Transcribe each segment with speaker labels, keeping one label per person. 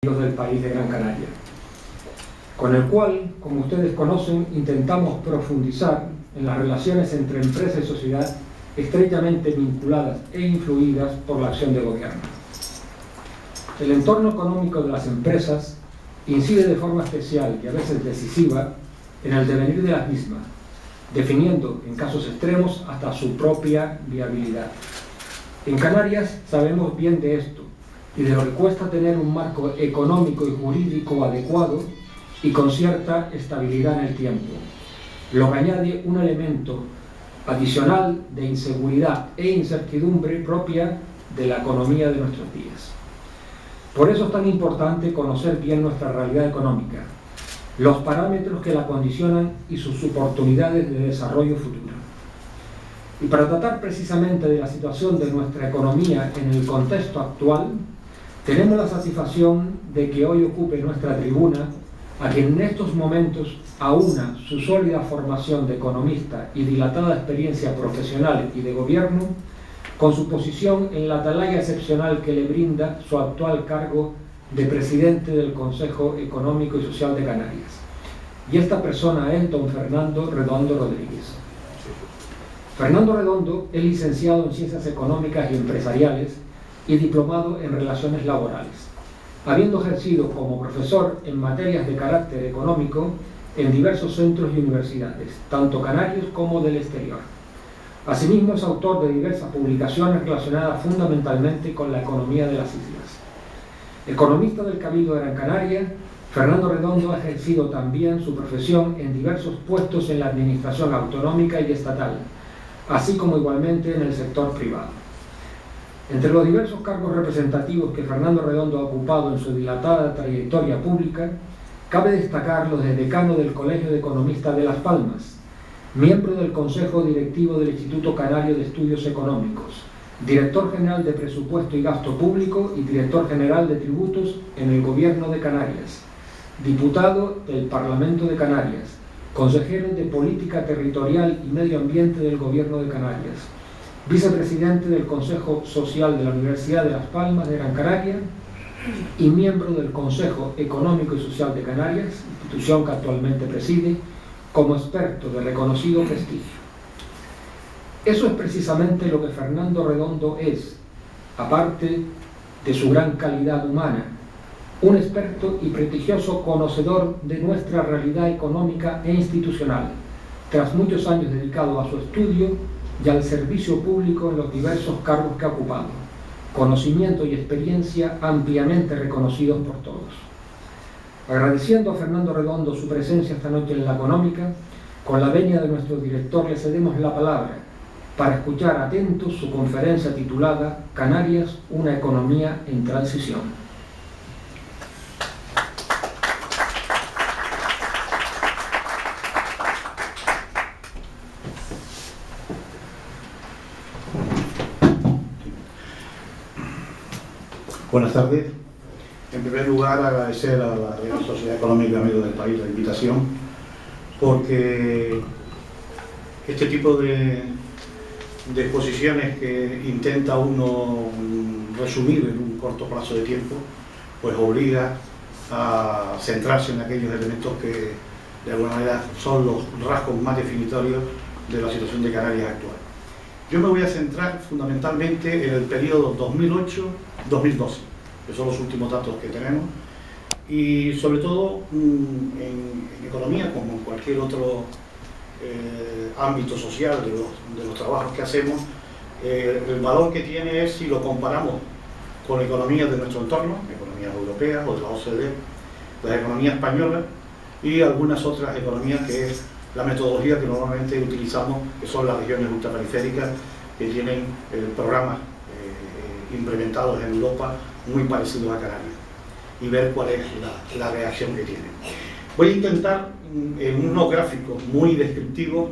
Speaker 1: del país de Gran Canaria, con el cual, como ustedes conocen, intentamos profundizar en las relaciones entre empresa y sociedad estrechamente vinculadas e influidas por la acción de gobierno. El entorno económico de las empresas incide de forma especial y a veces decisiva en el devenir de las mismas, definiendo en casos extremos hasta su propia viabilidad. En Canarias sabemos bien de esto y de lo que cuesta tener un marco económico y jurídico adecuado y con cierta estabilidad en el tiempo, lo que añade un elemento adicional de inseguridad e incertidumbre propia de la economía de nuestros días. Por eso es tan importante conocer bien nuestra realidad económica, los parámetros que la condicionan y sus oportunidades de desarrollo futuro. Y para tratar precisamente de la situación de nuestra economía en el contexto actual, tenemos la satisfacción de que hoy ocupe nuestra tribuna a quien en estos momentos aúna su sólida formación de economista y dilatada experiencia profesional y de gobierno con su posición en la atalaya excepcional que le brinda su actual cargo de presidente del Consejo Económico y Social de Canarias. Y esta persona es don Fernando Redondo Rodríguez. Fernando Redondo es licenciado en Ciencias Económicas y Empresariales y diplomado en Relaciones Laborales, habiendo ejercido como profesor en materias de carácter económico en diversos centros y universidades, tanto canarios como del exterior. Asimismo, es autor de diversas publicaciones relacionadas fundamentalmente con la economía de las islas. Economista del Cabildo de Gran Canaria, Fernando Redondo ha ejercido también su profesión en diversos puestos en la administración autonómica y estatal, así como igualmente en el sector privado. Entre los diversos cargos representativos que Fernando Redondo ha ocupado en su dilatada trayectoria pública, cabe destacar los de decano del Colegio de Economistas de Las Palmas, miembro del Consejo Directivo del Instituto Canario de Estudios Económicos, director general de Presupuesto y Gasto Público y director general de Tributos en el Gobierno de Canarias, diputado del Parlamento de Canarias, consejero de Política Territorial y Medio Ambiente del Gobierno de Canarias, vicepresidente del Consejo Social de la Universidad de Las Palmas de Gran Canaria y miembro del Consejo Económico y Social de Canarias, institución que actualmente preside, como experto de reconocido prestigio. Eso es precisamente lo que Fernando Redondo es, aparte de su gran calidad humana, un experto y prestigioso conocedor de nuestra realidad económica e institucional, tras muchos años dedicados a su estudio y al servicio público en los diversos cargos que ha ocupado, conocimiento y experiencia ampliamente reconocidos por todos. Agradeciendo a Fernando Redondo su presencia esta noche en la Económica, con la venia de nuestro director le cedemos la palabra para escuchar atentos su conferencia titulada Canarias, una economía en transición.
Speaker 2: Buenas tardes. En primer lugar, agradecer a la Real Sociedad Económica Amigos del País la invitación, porque este tipo de exposiciones que intenta uno resumir en un corto plazo de tiempo, pues obliga a centrarse en aquellos elementos que de alguna manera son los rasgos más definitorios de la situación de Canarias actual. Yo me voy a centrar fundamentalmente en el periodo 2008-2012, que son los últimos datos que tenemos, y sobre todo en economía, como en cualquier otro ámbito social de los trabajos que hacemos, el valor que tiene es si lo comparamos con economías de nuestro entorno, economías europeas o de la OCDE, la economía española y algunas otras economías, que es la metodología que normalmente utilizamos, que son las regiones ultraperiféricas, que tienen programas implementados en Europa muy parecidos a Canarias, y ver cuál es la reacción que tienen. Voy a intentar en unos gráficos muy descriptivos,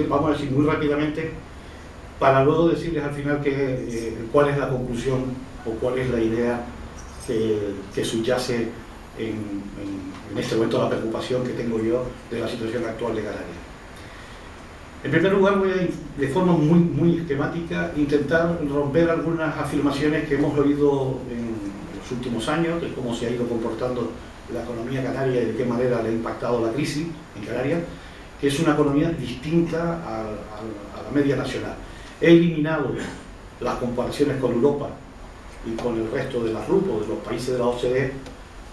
Speaker 2: vamos a decir muy rápidamente, para luego decirles al final cuál es la conclusión o cuál es la idea que subyace en este momento la preocupación que tengo yo de la situación actual de Canarias. En primer lugar, voy a, de forma muy esquemática, intentar romper algunas afirmaciones que hemos oído en los últimos años, de cómo se ha ido comportando la economía canaria y de qué manera le ha impactado la crisis en Canarias, que es una economía distinta a la media nacional. He eliminado las comparaciones con Europa y con el resto de las RUP o de los países de la OCDE,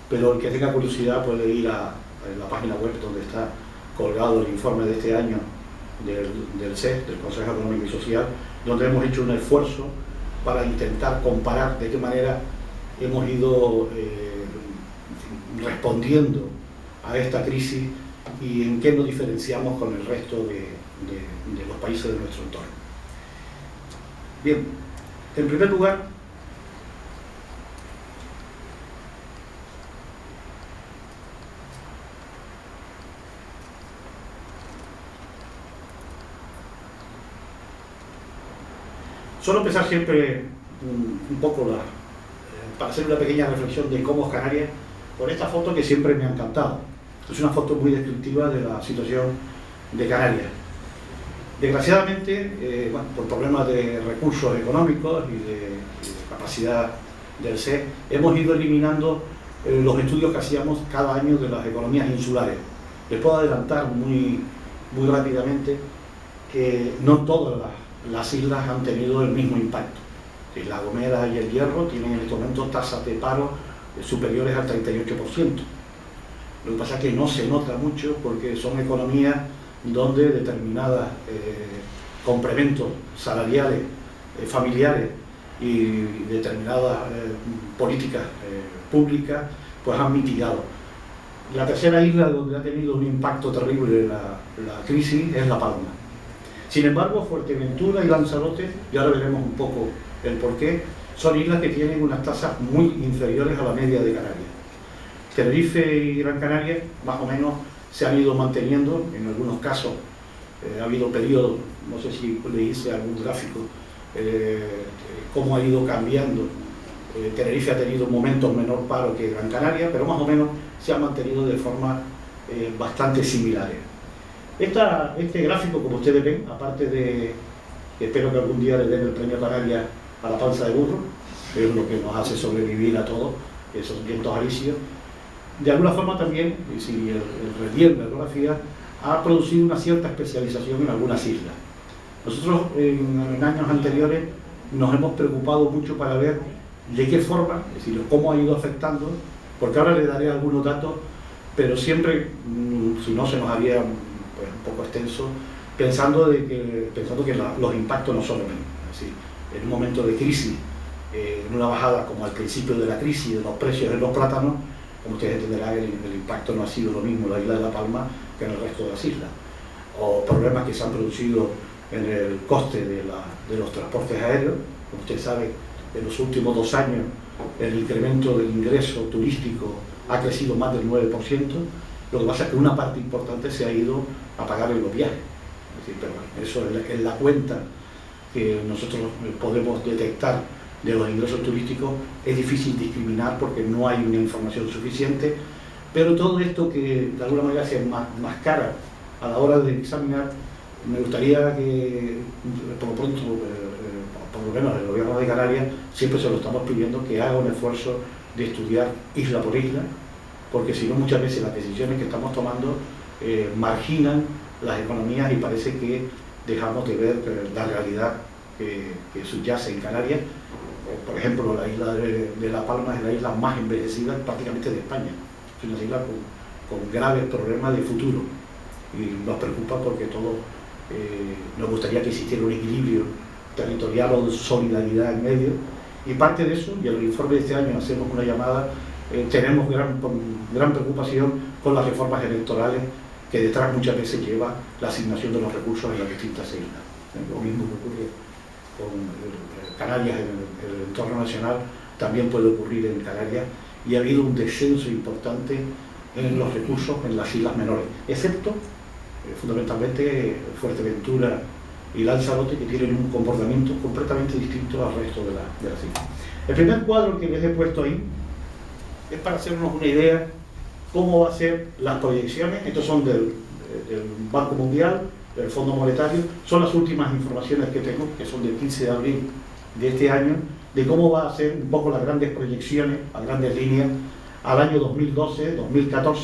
Speaker 2: pero el que tenga curiosidad puede ir a la página web donde está colgado el informe de este año del CES, del Consejo Económico y Social, donde hemos hecho un esfuerzo para intentar comparar de qué manera hemos ido respondiendo a esta crisis y en qué nos diferenciamos con el resto de los países de nuestro entorno. Bien, en primer lugar, suelo empezar siempre un poco para hacer una pequeña reflexión de cómo es Canarias, por esta foto que siempre me ha encantado. Es una foto muy descriptiva de la situación de Canarias. Desgraciadamente, bueno, por problemas de recursos económicos y de capacidad del CES, hemos ido eliminando los estudios que hacíamos cada año de las economías insulares. Les puedo adelantar muy rápidamente que no todas las islas han tenido el mismo impacto. La Gomera y el Hierro tienen en este momento tasas de paro superiores al 38%. Lo que pasa es que no se nota mucho porque son economías donde determinadas complementos salariales, familiares y determinadas políticas públicas pues han mitigado. La tercera isla donde ha tenido un impacto terrible la crisis es La Palma. Sin embargo, Fuerteventura y Lanzarote, y ahora veremos un poco el porqué, son islas que tienen unas tasas muy inferiores a la media de Canarias. Tenerife y Gran Canaria, más o menos, se han ido manteniendo, en algunos casos ha habido periodos, no sé si le hice algún gráfico, cómo ha ido cambiando. Tenerife ha tenido momentos menor paro que Gran Canaria, pero más o menos se ha mantenido de forma bastante similares. Este gráfico, como ustedes ven, aparte de que espero que algún día le den el premio Canarias a la panza de burro, que es lo que nos hace sobrevivir a todos esos vientos alisios, de alguna forma también, si el relieve, la geografía, ha producido una cierta especialización en algunas islas. Nosotros en años anteriores nos hemos preocupado mucho para ver de qué forma, es decir, cómo ha ido afectando, porque ahora le daré algunos datos, pero siempre, si no se nos haría pues, un poco extenso, pensando que los impactos no son los mismos. Es decir, en un momento de crisis, en una bajada como al principio de la crisis de los precios de los plátanos, como ustedes entenderán, el impacto no ha sido lo mismo en la isla de La Palma que en el resto de las islas. O problemas que se han producido en el coste de los transportes aéreos. Como ustedes saben, en los últimos 2 años el incremento del ingreso turístico ha crecido más del 9%, lo que pasa es que una parte importante se ha ido a pagar en los viajes. Es decir, pero bueno, eso es la cuenta que nosotros podemos detectar de los ingresos turísticos. Es difícil discriminar porque no hay una información suficiente, pero todo esto que de alguna manera se enmascara a la hora de examinar, me gustaría que, por lo pronto, por lo menos el gobierno de Canarias, siempre se lo estamos pidiendo que haga un esfuerzo de estudiar isla por isla, porque si no muchas veces las decisiones que estamos tomando marginan las economías y parece que dejamos de ver la realidad que subyace en Canarias. Por ejemplo, la isla de La Palma es la isla más envejecida prácticamente de España. Es una isla con graves problemas de futuro y nos preocupa porque todos nos gustaría que existiera un equilibrio territorial o de solidaridad en medio, y parte de eso, y en el informe de este año hacemos una llamada, tenemos gran preocupación con las reformas electorales que detrás muchas veces lleva la asignación de los recursos en las distintas islas. Lo mismo que ocurre con Canarias en el entorno nacional, también puede ocurrir en Canarias, y ha habido un descenso importante en los recursos en las islas menores, excepto fundamentalmente Fuerteventura y Lanzarote, que tienen un comportamiento completamente distinto al resto de las islas. El primer cuadro que les he puesto ahí es para hacernos una idea cómo va a ser las proyecciones. Estos son del Banco Mundial, del Fondo Monetario. Son las últimas informaciones que tengo, que son del 15 de abril de este año, de cómo va a ser un poco las grandes proyecciones, a grandes líneas, al año 2012-2014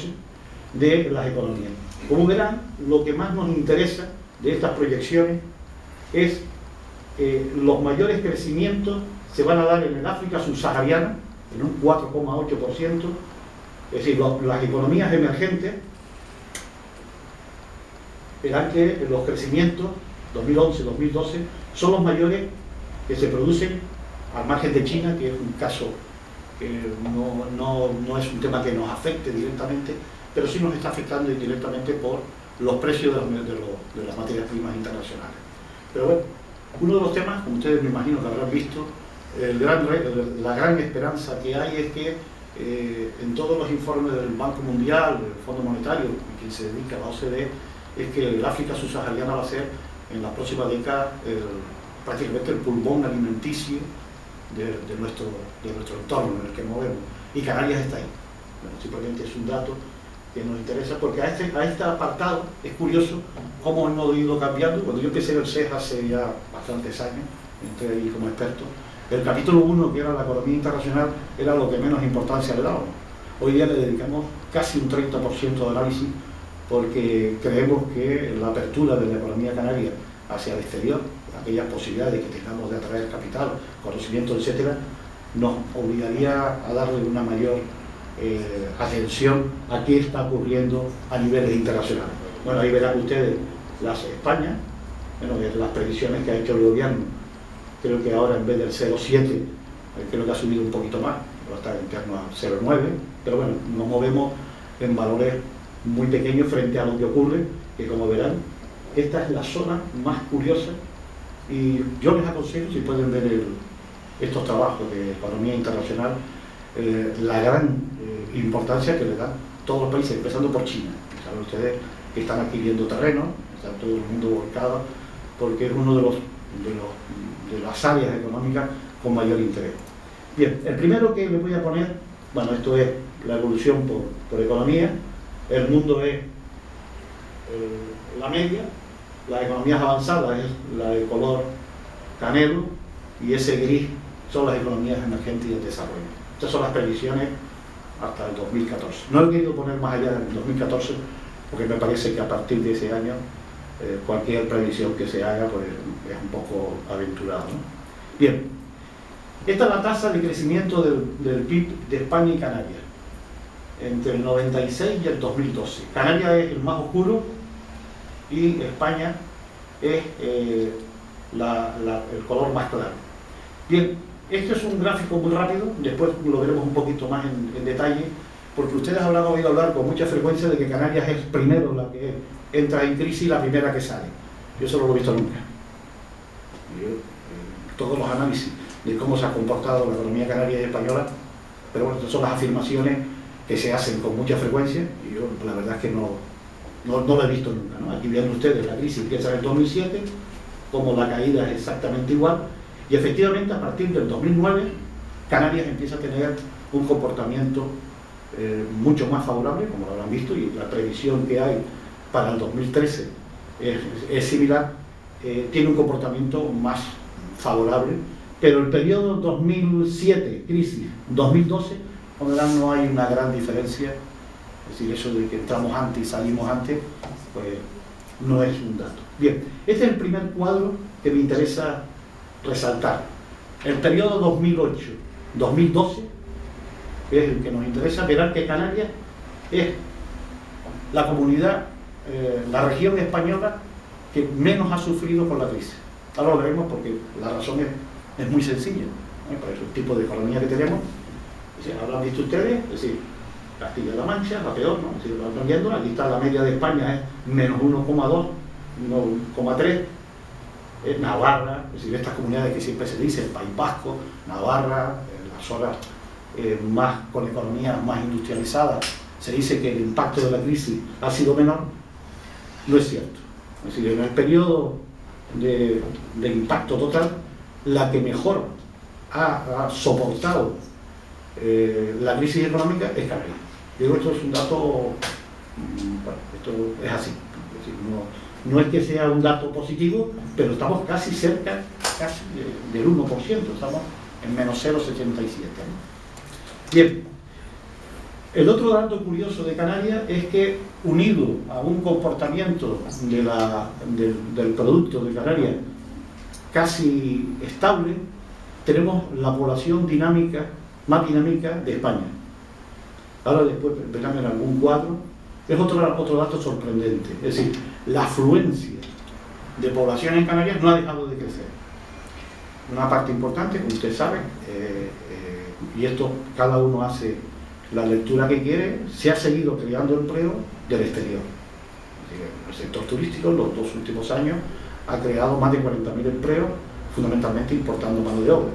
Speaker 2: de las economías. Como verán, lo que más nos interesa de estas proyecciones es los mayores crecimientos se van a dar en el África subsahariana, en un 4,8%, es decir, las economías emergentes verán que los crecimientos 2011-2012 son los mayores que se producen al margen de China, que es un caso que no es un tema que nos afecte directamente, pero sí nos está afectando indirectamente por los precios de las materias primas internacionales. Pero bueno, uno de los temas, como ustedes me imagino que habrán visto, la gran esperanza que hay es que en todos los informes del Banco Mundial, del Fondo Monetario, y quien se dedica a la OCDE, es que el África subsahariana va a ser en la próxima década prácticamente el pulmón alimenticio de nuestro entorno en el que movemos. Y Canarias está ahí. Bueno, simplemente es un dato que nos interesa, porque a este apartado es curioso cómo hemos ido cambiando. Cuando yo empecé en el SES hace ya bastantes años, entré ahí como experto, el capítulo 1, que era la economía internacional, era lo que menos importancia le dábamos. Hoy día le dedicamos casi un 30% de análisis, porque creemos que la apertura de la economía canaria hacia el exterior, aquellas posibilidades que tengamos de atraer capital, conocimiento, etcétera, nos obligaría a darle una mayor atención a qué está ocurriendo a niveles internacionales. Bueno, ahí verán ustedes España, bueno, las previsiones que ha hecho el gobierno. Creo que ahora en vez del 0,7, creo que ha subido un poquito más, va a estar en torno a 0,9, pero bueno, nos movemos en valores muy pequeños frente a lo que ocurre, que como verán, esta es la zona más curiosa, y yo les aconsejo, si pueden ver estos trabajos de economía internacional, la gran importancia que le dan todos los países, empezando por China. Saben ustedes que están adquiriendo terreno, está todo el mundo volcado, porque es uno de las áreas económicas con mayor interés. Bien, el primero que me voy a poner, bueno, esto es la evolución por economía. El mundo es la media, las economías avanzadas es la de color canelo, y ese gris son las economías emergentes y en desarrollo. Estas son las previsiones hasta el 2014. No he querido poner más allá del 2014, porque me parece que a partir de ese año cualquier previsión que se haga pues, es un poco aventurado, ¿no? Bien, esta es la tasa de crecimiento del PIB de España y Canarias entre el 96 y el 2012. Canarias es el más oscuro y España es el color más claro. Bien, este es un gráfico muy rápido, después lo veremos un poquito más en detalle, porque ustedes habrán oído hablar con mucha frecuencia de que Canarias es primero la que entra en crisis y la primera que sale. Yo eso no lo he visto nunca. Todos los análisis de cómo se ha comportado la economía canaria y española, pero bueno, estas son las afirmaciones que se hacen con mucha frecuencia, y yo la verdad es que no lo he visto nunca, ¿no? Aquí ven ustedes la crisis empieza en el 2007, como la caída es exactamente igual, y efectivamente a partir del 2009 Canarias empieza a tener un comportamiento mucho más favorable, como lo habrán visto, y la previsión que hay para el 2013 es similar, tiene un comportamiento más favorable, pero el periodo 2007, crisis, 2012, como verán, no hay una gran diferencia. Es decir, eso de que entramos antes y salimos antes, pues no es un dato. Bien, este es el primer cuadro que me interesa resaltar. El periodo 2008-2012, que es el que nos interesa, verán que Canarias es la comunidad, la región española que menos ha sufrido por la crisis. Ahora lo veremos porque la razón es muy sencilla, ¿no? Por el tipo de economía que tenemos. Es decir, habrán visto ustedes, es decir, Castilla-La Mancha, la peor, ¿no? Es decir, lo están viendo, aquí está la media de España, es menos 1,2, 1,3. Navarra, es decir, estas comunidades que siempre se dice, el País Vasco, Navarra, las zonas más con economías más industrializadas, se dice que el impacto de la crisis ha sido menor. No es cierto. Es decir, en el periodo de impacto total, la que mejor ha soportado la crisis económica es Canarias. Yo digo, esto es un dato, bueno, esto es así. Es decir, No es que sea un dato positivo, pero estamos casi cerca del 1%, estamos en menos 0,77. Bien, el otro dato curioso de Canarias es que, unido a un comportamiento del producto de Canarias casi estable, tenemos la población dinámica, más dinámica de España. Ahora después verán en algún cuadro, es otro dato sorprendente, es decir, la afluencia de población en Canarias no ha dejado de crecer. Una parte importante, como ustedes saben, y esto cada uno hace la lectura que quiere, se ha seguido creando empleo del exterior. El sector turístico en los 2 últimos años ha creado más de 40.000 empleos, fundamentalmente importando mano de obra,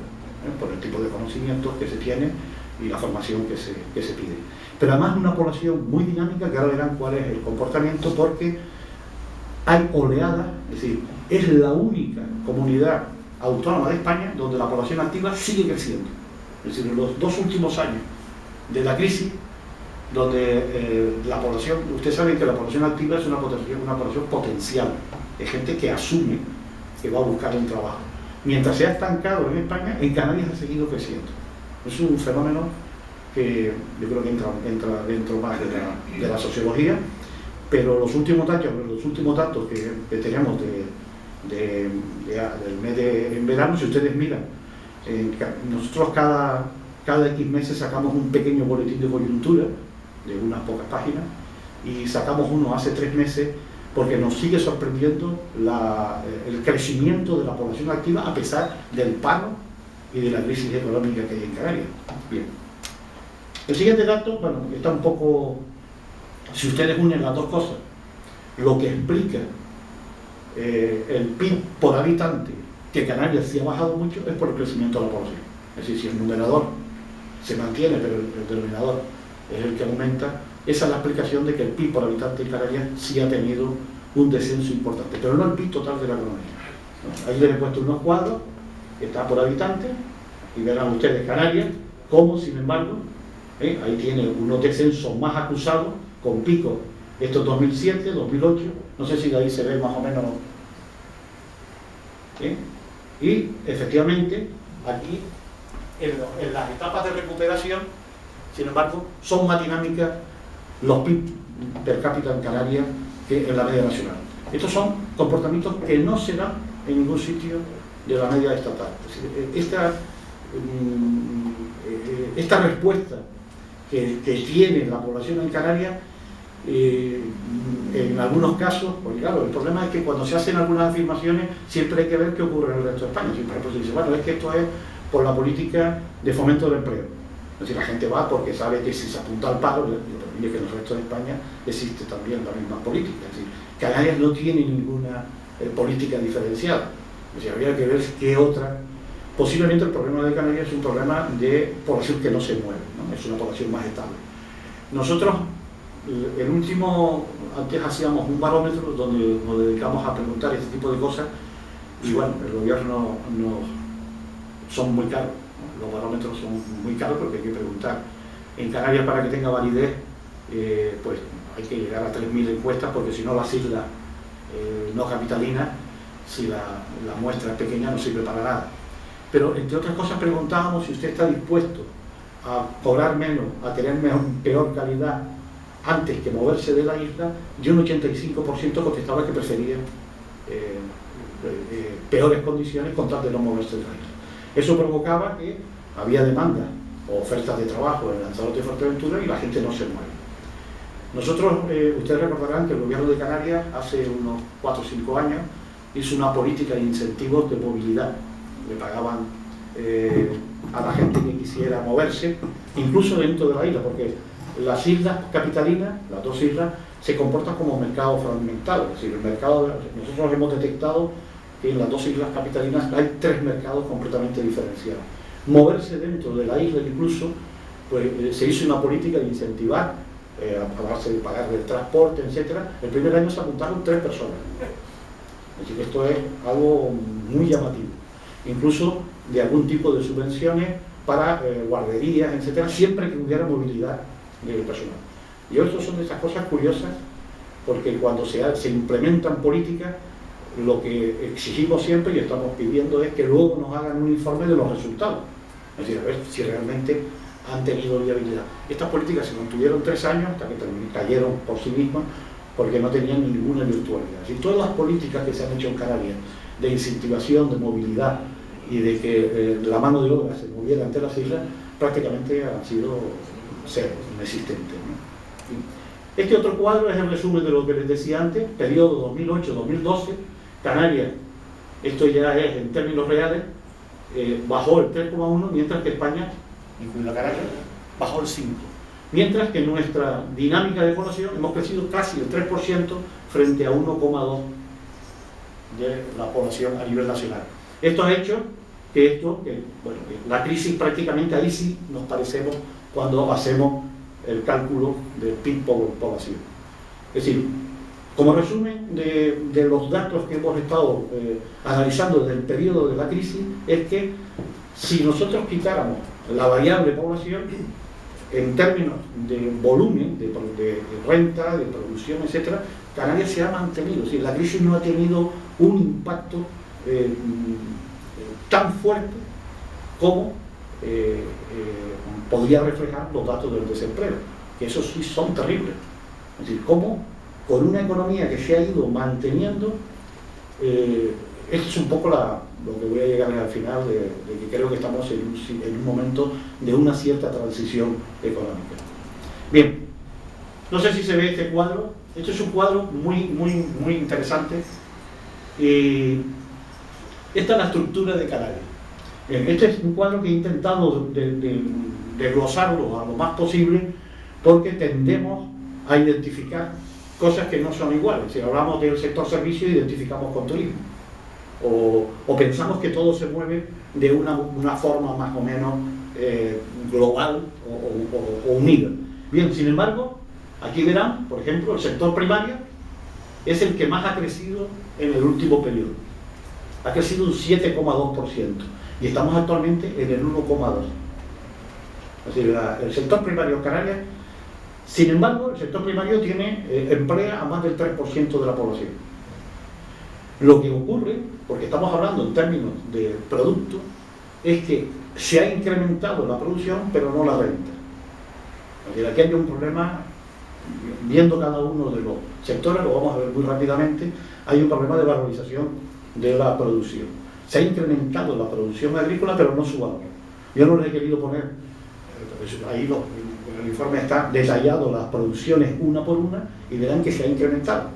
Speaker 2: por el tipo de conocimientos que se tiene y la formación que se pide. Pero además una población muy dinámica, que ahora verán cuál es el comportamiento, porque hay oleadas, es decir, es la única comunidad autónoma de España donde la población activa sigue creciendo. Es decir, en los 2 últimos años de la crisis, donde la población, ustedes saben que la población activa es una población potencial, es gente que asume que va a buscar un trabajo. Mientras se ha estancado en España, en Canarias ha seguido creciendo. Es un fenómeno que yo creo que entra dentro más de la sociología, pero los últimos datos que tenemos del mes en verano, si ustedes miran, nosotros cada X meses sacamos un pequeño boletín de coyuntura de unas pocas páginas, y sacamos uno hace 3 meses porque nos sigue sorprendiendo el crecimiento de la población activa a pesar del paro y de la crisis económica que hay en Canarias. Bien. El siguiente dato, bueno, está un poco, si ustedes unen las dos cosas, lo que explica el PIB por habitante, que Canarias sí ha bajado mucho, es por el crecimiento de la población. Es decir, si el numerador se mantiene, pero el denominador es el que aumenta, esa es la explicación de que el PIB por habitante en Canarias sí ha tenido un descenso importante, pero no el PIB total de la economía. Ahí les he puesto unos cuadros, que está por habitante, y verán ustedes Canarias, como sin embargo, ahí tiene unos descensos más acusados, con picos, esto es 2007, 2008, no sé si de ahí se ve más o menos. Y efectivamente, aquí, en las etapas de recuperación, sin embargo, son más dinámicas los PIB per cápita en Canarias que en la media nacional. Estos son comportamientos que no se dan en ningún sitio de la media estatal. Es decir, esta respuesta que tiene la población en Canarias, en algunos casos, pues claro, el problema es que cuando se hacen algunas afirmaciones siempre hay que ver qué ocurre en el resto de España. Si, por ejemplo, se dice, bueno, es que esto es por la política de fomento del empleo. Es decir, la gente va porque sabe que si se apunta al paro, y que en el resto de España existe también la misma política. Es decir, Canarias no tiene ninguna política diferenciada. Es decir, habría que ver qué otra. Posiblemente el problema de Canarias es un problema de población que no se mueve, ¿no? Es una población más estable. Nosotros, antes hacíamos un barómetro donde nos dedicamos a preguntar este tipo de cosas, y bueno, el gobierno son muy caros, ¿no? Los barómetros son muy caros porque hay que preguntar. En Canarias, para que tenga validez, pues hay que llegar a 3.000 encuestas, porque si no las islas no capitalinas, si la muestra es pequeña, no sirve para nada. Pero entre otras cosas preguntábamos si usted está dispuesto a cobrar menos, a tener peor calidad antes que moverse de la isla, y un 85% contestaba que prefería peores condiciones con tal de no moverse de la isla. Eso provocaba que había demanda o ofertas de trabajo en Lanzarote y Fuerteventura y la gente no se mueve. Nosotros, ustedes recordarán que el gobierno de Canarias hace unos 4 o 5 años hizo una política de incentivos de movilidad. Le pagaban a la gente que quisiera moverse, incluso dentro de la isla, porque las islas capitalinas, las 2 islas, se comportan como mercados fragmentados. Es decir, nosotros hemos detectado que en las 2 islas capitalinas hay 3 mercados completamente diferenciados. Moverse dentro de la isla incluso, pues se hizo una política de incentivar a base de pagar el transporte, etc. El primer año se apuntaron 3 personas. Es decir, esto es algo muy llamativo. Incluso de algún tipo de subvenciones para guarderías, etc., siempre que hubiera movilidad del personal. Y estas son de esas cosas curiosas porque cuando se implementan políticas, lo que exigimos siempre y estamos pidiendo es que luego nos hagan un informe de los resultados, es decir, a ver si realmente han tenido viabilidad. Estas políticas se mantuvieron 3 años hasta que cayeron por sí mismas porque no tenían ninguna virtualidad. Así, todas las políticas que se han hecho en Canarias de incentivación, de movilidad y de que la mano de obra se moviera ante las islas, prácticamente han sido cero, inexistentes, ¿no? Este otro cuadro es el resumen de lo que les decía antes, periodo 2008-2012, Canarias, esto ya es en términos reales, bajó el 3,1, mientras que España, incluida Canarias, bajó el 5. Mientras que en nuestra dinámica de población hemos crecido casi el 3% frente a 1,2% de la población a nivel nacional. Esto ha hecho que la crisis prácticamente ahí sí nos parecemos cuando hacemos el cálculo del PIB por población. Es decir, como resumen de los datos que hemos estado analizando desde el periodo de la crisis, es que si nosotros quitáramos la variable población, en términos de volumen, de renta, de producción, etc., Canarias se ha mantenido. Es decir, la crisis no ha tenido un impacto tan fuerte como podría reflejar los datos del desempleo, que esos sí son terribles. Es decir, cómo con una economía que se ha ido manteniendo, esto es un poco lo que voy a llegar al final de que creo que estamos en un momento de una cierta transición económica. Bien, no sé si se ve este cuadro. Este es un cuadro muy interesante. Esta es la estructura de Canarias. Este es un cuadro que he intentado desglosarlo a lo más posible porque tendemos a identificar cosas que no son iguales. Si hablamos del sector servicio, identificamos con turismo. O pensamos que todo se mueve de una forma más o menos global o unida. Bien, sin embargo, aquí verán, por ejemplo, el sector primario es el que más ha crecido en el último periodo. Ha crecido un 7,2% y estamos actualmente en el 1,2%. Es decir, el sector primario en Canarias, sin embargo, el sector primario emplea a más del 3% de la población. Lo que ocurre, porque estamos hablando en términos de producto, es que se ha incrementado la producción, pero no la renta. Es decir, aquí hay un problema, viendo cada uno de los sectores, lo vamos a ver muy rápidamente, hay un problema de valorización de la producción. Se ha incrementado la producción agrícola, pero no su valor. Yo no les he querido poner, ahí en el informe está detallado las producciones una por una, y verán que se ha incrementado.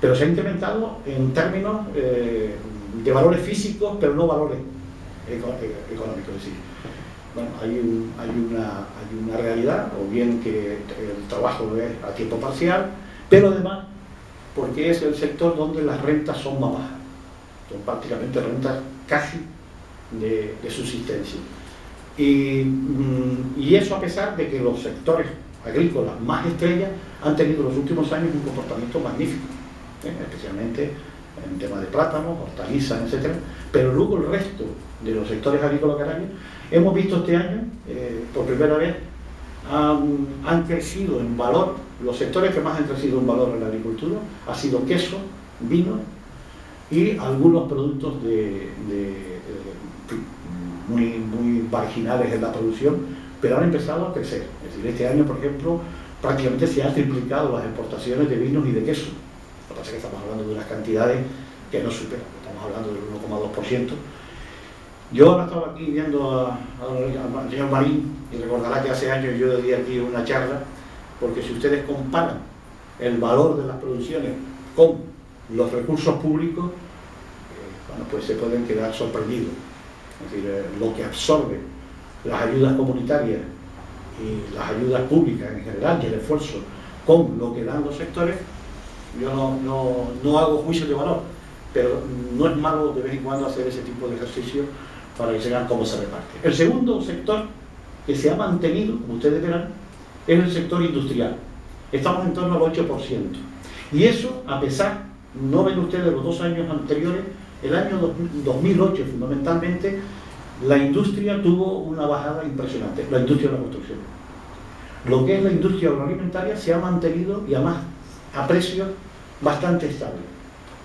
Speaker 2: Pero se ha incrementado en términos de valores físicos, pero no valores económicos. Es decir, bueno, hay una realidad, o bien que el trabajo es a tiempo parcial, pero además porque es el sector donde las rentas son más bajas, son prácticamente rentas casi de subsistencia. Y eso a pesar de que los sectores agrícolas más estrellas han tenido en los últimos años un comportamiento magnífico, especialmente en temas de plátanos, hortalizas, etc. Pero luego el resto de los sectores agrícolas canarios, hemos visto este año, por primera vez, han crecido en valor. Los sectores que más han crecido en valor en la agricultura ha sido queso, vino y algunos productos muy marginales en la producción, pero han empezado a crecer. Es decir, este año, por ejemplo, prácticamente se han triplicado las exportaciones de vinos y de queso. Lo que pasa es que estamos hablando de unas cantidades que no superan, estamos hablando del 1,2%. Yo ahora estaba aquí viendo al señor Marín, y recordará que hace años yo di aquí una charla, porque si ustedes comparan el valor de las producciones con los recursos públicos, bueno, pues se pueden quedar sorprendidos. Es decir, lo que absorbe las ayudas comunitarias y las ayudas públicas en general y el esfuerzo con lo que dan los sectores, yo no hago juicio de valor, pero no es malo de vez en cuando hacer ese tipo de ejercicio para que se vean cómo se reparte. El segundo sector que se ha mantenido, como ustedes verán, es el sector industrial. Estamos en torno al 8%. Y eso, a pesar, no ven ustedes los 2 años anteriores, el año 2008 fundamentalmente, la industria tuvo una bajada impresionante, la industria de la construcción. Lo que es la industria agroalimentaria se ha mantenido y además a precios bastante estables.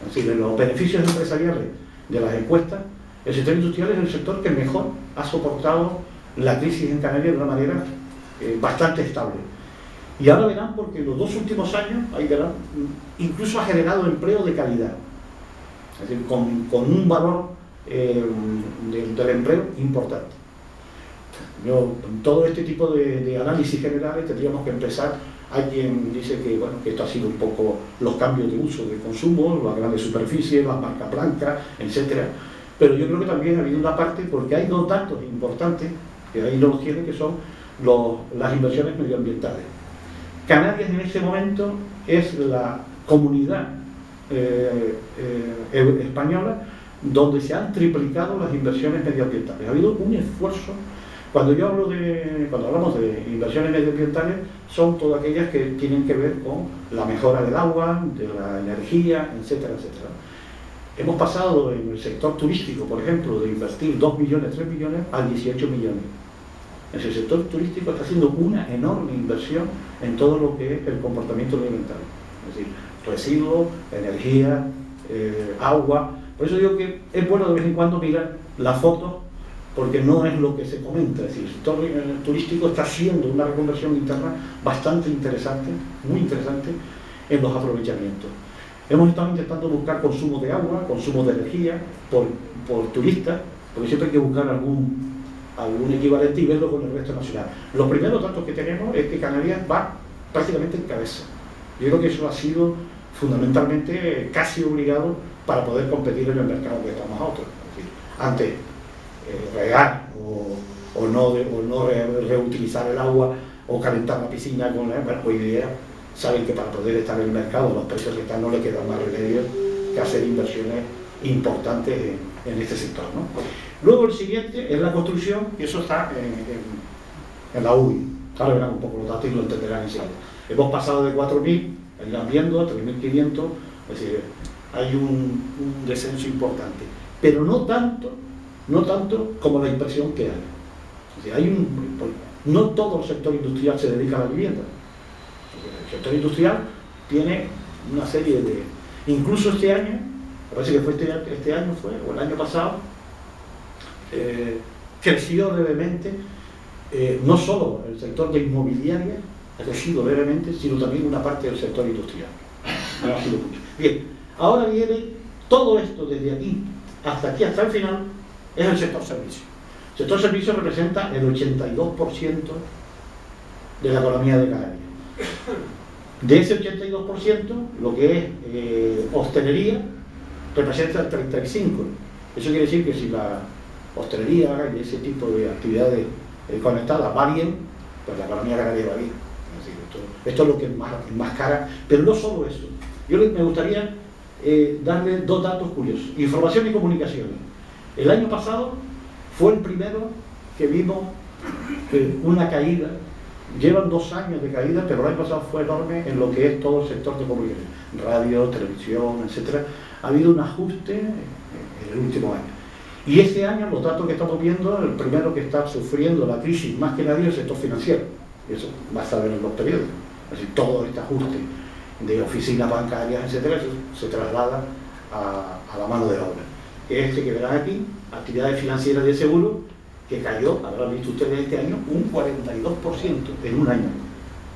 Speaker 2: Es decir, los beneficios empresariales de las encuestas, el sector industrial es el sector que mejor ha soportado la crisis en Canarias de una manera bastante estable. Y ahora verán, porque en los 2 últimos años, ahí verán, incluso ha generado empleo de calidad. Es decir, con un valor del empleo importante. En todo este tipo de análisis generales tendríamos que empezar. Hay quien dice que, bueno, que esto ha sido un poco los cambios de uso de consumo, las grandes superficies, las marcas blancas, etcétera. Pero yo creo que también ha habido una parte, porque hay 2 datos importantes, que ahí los tienen, que son las inversiones medioambientales. Canarias en este momento es la comunidad española donde se han triplicado las inversiones medioambientales. Ha habido un esfuerzo. Cuando hablamos de inversiones medioambientales, son todas aquellas que tienen que ver con la mejora del agua, de la energía, etcétera, etcétera. Hemos pasado en el sector turístico, por ejemplo, de invertir 2 millones, 3 millones, a 18 millones. El sector turístico está haciendo una enorme inversión en todo lo que es el comportamiento alimentario. Es decir, residuos, energía, agua. Por eso digo que es bueno de vez en cuando mirar las fotos, porque no es lo que se comenta. Es decir, el sector turístico está haciendo una reconversión interna bastante interesante, muy interesante, en los aprovechamientos. Hemos estado intentando buscar consumo de agua, consumo de energía por turistas, porque siempre hay que buscar algún equivalente y verlo con el resto nacional. Los primeros datos que tenemos es que Canarias va prácticamente en cabeza. Yo creo que eso ha sido fundamentalmente casi obligado para poder competir en el mercado que estamos a otros. Es decir, antes regar o no reutilizar el agua o calentar la piscina con hoy día saben que para poder estar en el mercado, los precios que están, no le queda más remedio que hacer inversiones importantes en este sector, ¿no? Luego el siguiente es la construcción, y eso está en la UBI. Ahora verán un poco los datos y lo entenderán enseguida. Hemos pasado de 4.000, irán viendo, a 3.500, es decir, hay un descenso importante, pero no tanto como la inversión que hay. Es decir, no todo el sector industrial se dedica a la vivienda. El sector industrial tiene una serie de... Incluso este año, me parece que fue este año o el año pasado, creció levemente, no solo el sector de inmobiliaria ha crecido levemente, sino también una parte del sector industrial. No ha sido mucho. Bien, ahora viene todo esto desde aquí hasta aquí, hasta el final, es el sector servicio. El sector servicio representa el 82% de la economía de Canarias. De ese 82%, lo que es hostelería representa el 35%. Eso quiere decir que si la hostelería y ese tipo de actividades conectadas va bien, pues la economía canaria va bien. Es decir, esto es lo que es más cara, pero no solo eso. Yo me gustaría darle 2 datos curiosos. Información y comunicaciones. El año pasado fue el primero que vimos una caída. Llevan 2 años de caída, pero el año pasado fue enorme en lo que es todo el sector de comunicación, radio, televisión, etcétera. Ha habido un ajuste en el último año. Y este año, los datos que estamos viendo, el primero que está sufriendo la crisis más que nadie es el sector financiero. Y eso va a saber en los periodos. Es decir, todo este ajuste de oficinas bancarias, etcétera, eso se traslada a la mano de obra. Este que verán aquí, actividades financieras de seguro, que cayó, habrán visto ustedes este año, un 42% en un año.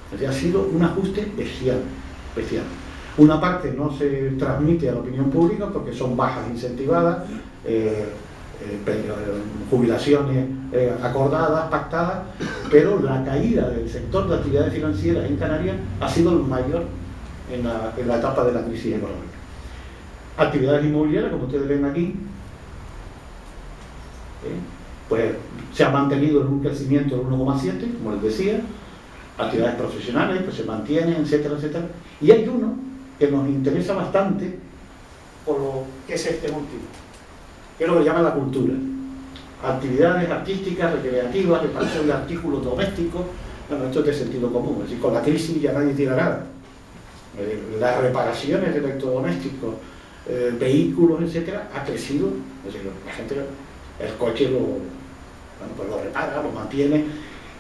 Speaker 2: Es decir, ha sido un ajuste bestial. Una parte no se transmite a la opinión pública porque son bajas incentivadas, jubilaciones acordadas, pactadas, pero la caída del sector de actividades financieras en Canarias ha sido el mayor en la etapa de la crisis económica. Actividades inmobiliarias, como ustedes ven aquí, pues se ha mantenido en un crecimiento del 1,7, como les decía. Actividades profesionales pues se mantienen, etcétera, etcétera. Y hay uno que nos interesa bastante por lo que es este último, que es lo que llaman la cultura. Actividades artísticas, recreativas, reparación de artículos domésticos. Bueno, esto es de sentido común, es decir, con la crisis ya nadie tira nada. Las reparaciones de electrodomésticos, vehículos, etcétera, ha crecido. Es decir, la gente, el coche pues lo repara, lo mantiene,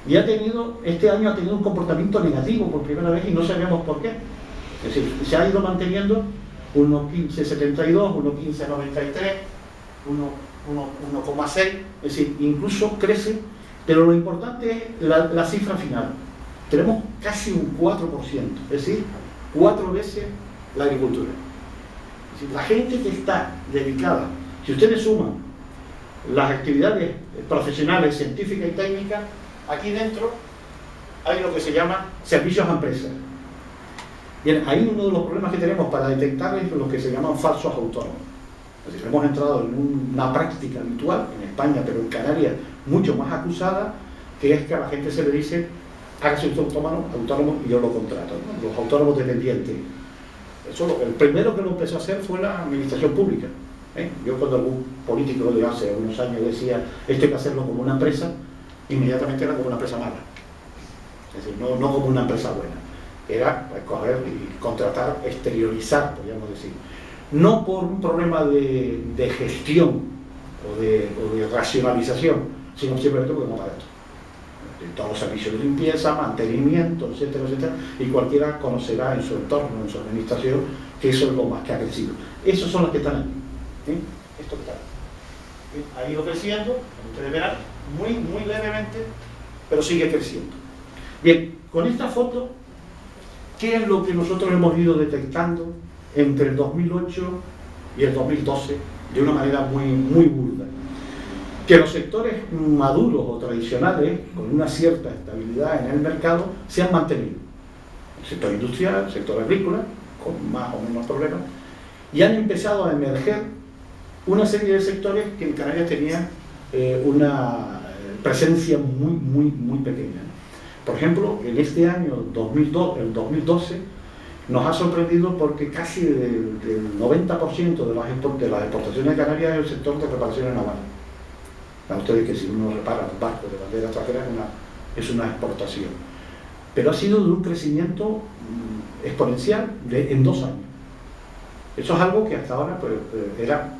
Speaker 2: y este año ha tenido un comportamiento negativo por primera vez y no sabemos por qué. Es decir, se ha ido manteniendo 1,1572, 1,1593, 1,6, es decir, incluso crece, pero lo importante es la cifra final. Tenemos casi un 4%, es decir, 4 veces la agricultura. Es decir, la gente que está dedicada, si ustedes suman las actividades profesionales, científicas y técnicas, aquí dentro hay lo que se llama servicios a empresas. Bien, ahí uno de los problemas que tenemos para detectar es lo que se llaman falsos autónomos. Es decir, hemos entrado en una práctica habitual en España, pero en Canarias mucho más acusada, que es que a la gente se le dice hágase usted autónomo y yo lo contrato, ¿no? Los autónomos dependientes. Eso, el primero que lo empezó a hacer fue la administración pública. Yo cuando algún político de hace unos años decía esto hay que hacerlo como una empresa, inmediatamente era como una empresa mala. Es decir, no como una empresa buena. Era coger y contratar, exteriorizar, podríamos decir. No por un problema de gestión o de racionalización, sino simplemente porque no para esto. Todos los servicios de limpieza, mantenimiento, etcétera, etcétera, y cualquiera conocerá en su entorno, en su administración, que eso es lo más que ha crecido. Esos son los que están ahí. ¿Sí? Esto que está ahí. Ha ido creciendo, como ustedes verán, muy levemente, pero sigue creciendo. Bien, con esta foto, ¿qué es lo que nosotros hemos ido detectando entre el 2008 y el 2012 de una manera muy burda? Que los sectores maduros o tradicionales, con una cierta estabilidad en el mercado, se han mantenido. El sector industrial, el sector agrícola, con más o menos problemas, y han empezado a emerger una serie de sectores que en Canarias tenían una presencia muy pequeña. Por ejemplo, en este año el 2012, nos ha sorprendido porque casi del 90% de las exportaciones de Canarias es el sector de reparaciones navales. Para ustedes que si uno repara un barco de bandera extranjera es una exportación. Pero ha sido de un crecimiento exponencial en 2 años. Eso es algo que hasta ahora pues, era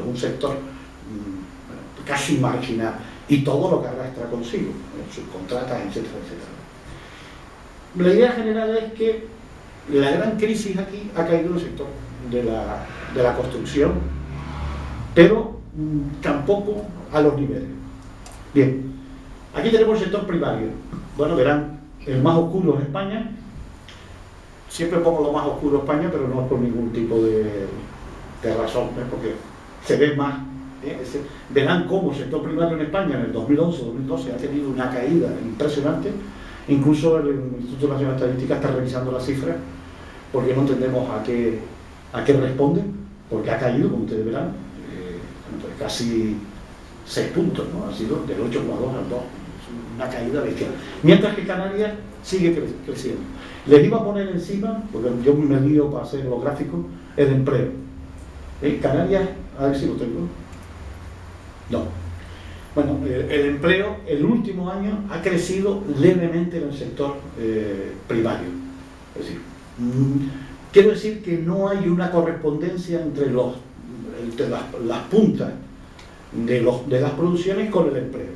Speaker 2: un sector casi marginal y todo lo que arrastra consigo, subcontratas, etcétera, etcétera. La idea general es que la gran crisis aquí ha caído en el sector de la construcción, pero tampoco a los niveles. Bien, aquí tenemos el sector primario. Bueno, verán, el más oscuro es España. Siempre pongo lo más oscuro en España, pero no es por ningún tipo de razón, porque se ve más. Verán cómo el sector primario en España en el 2011-2012 ha tenido una caída impresionante. Incluso el Instituto Nacional de Estadística está revisando las cifras porque no entendemos a qué responde, porque ha caído, como ustedes verán, pues casi 6 puntos, ¿no? Ha sido del 8,2 al 2, es una caída bestial. Mientras que Canarias sigue creciendo. Les iba a poner encima, porque yo me lío para hacer los gráficos, el empleo. Canarias, a ver si lo tengo. No. Bueno, el empleo, el último año, ha crecido levemente en el sector primario. Es decir, quiero decir que no hay una correspondencia entre las puntas de las producciones con el empleo.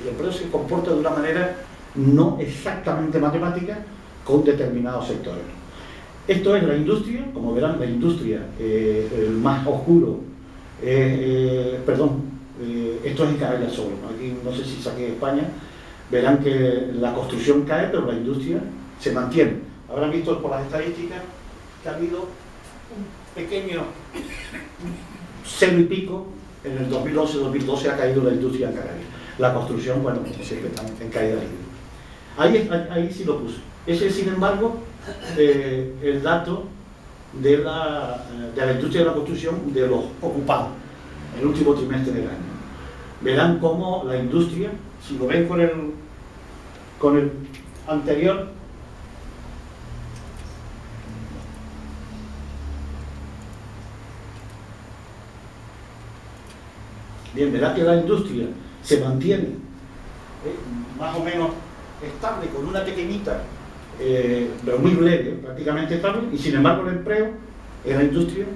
Speaker 2: El empleo se comporta de una manera no exactamente matemática con determinados sectores. Esto es la industria, como verán, la industria, el más oscuro, esto es en Canarias solo, ¿no? Aquí no sé si saqué España, verán que la construcción cae, pero la industria se mantiene. Habrán visto por las estadísticas que ha habido un pequeño 0 y pico, en el 2011-2012 ha caído la industria en Canarias. La construcción, bueno, siempre está en caída libre. Ahí sí lo puse. Ese es, sin embargo, el dato de la industria de la construcción de los ocupados en el último trimestre del año. Verán cómo la industria, si lo ven con el anterior, bien, verán que la industria se mantiene más o menos estable, con una pequeñita, pero muy leve, prácticamente estable, y sin embargo el empleo en la industria,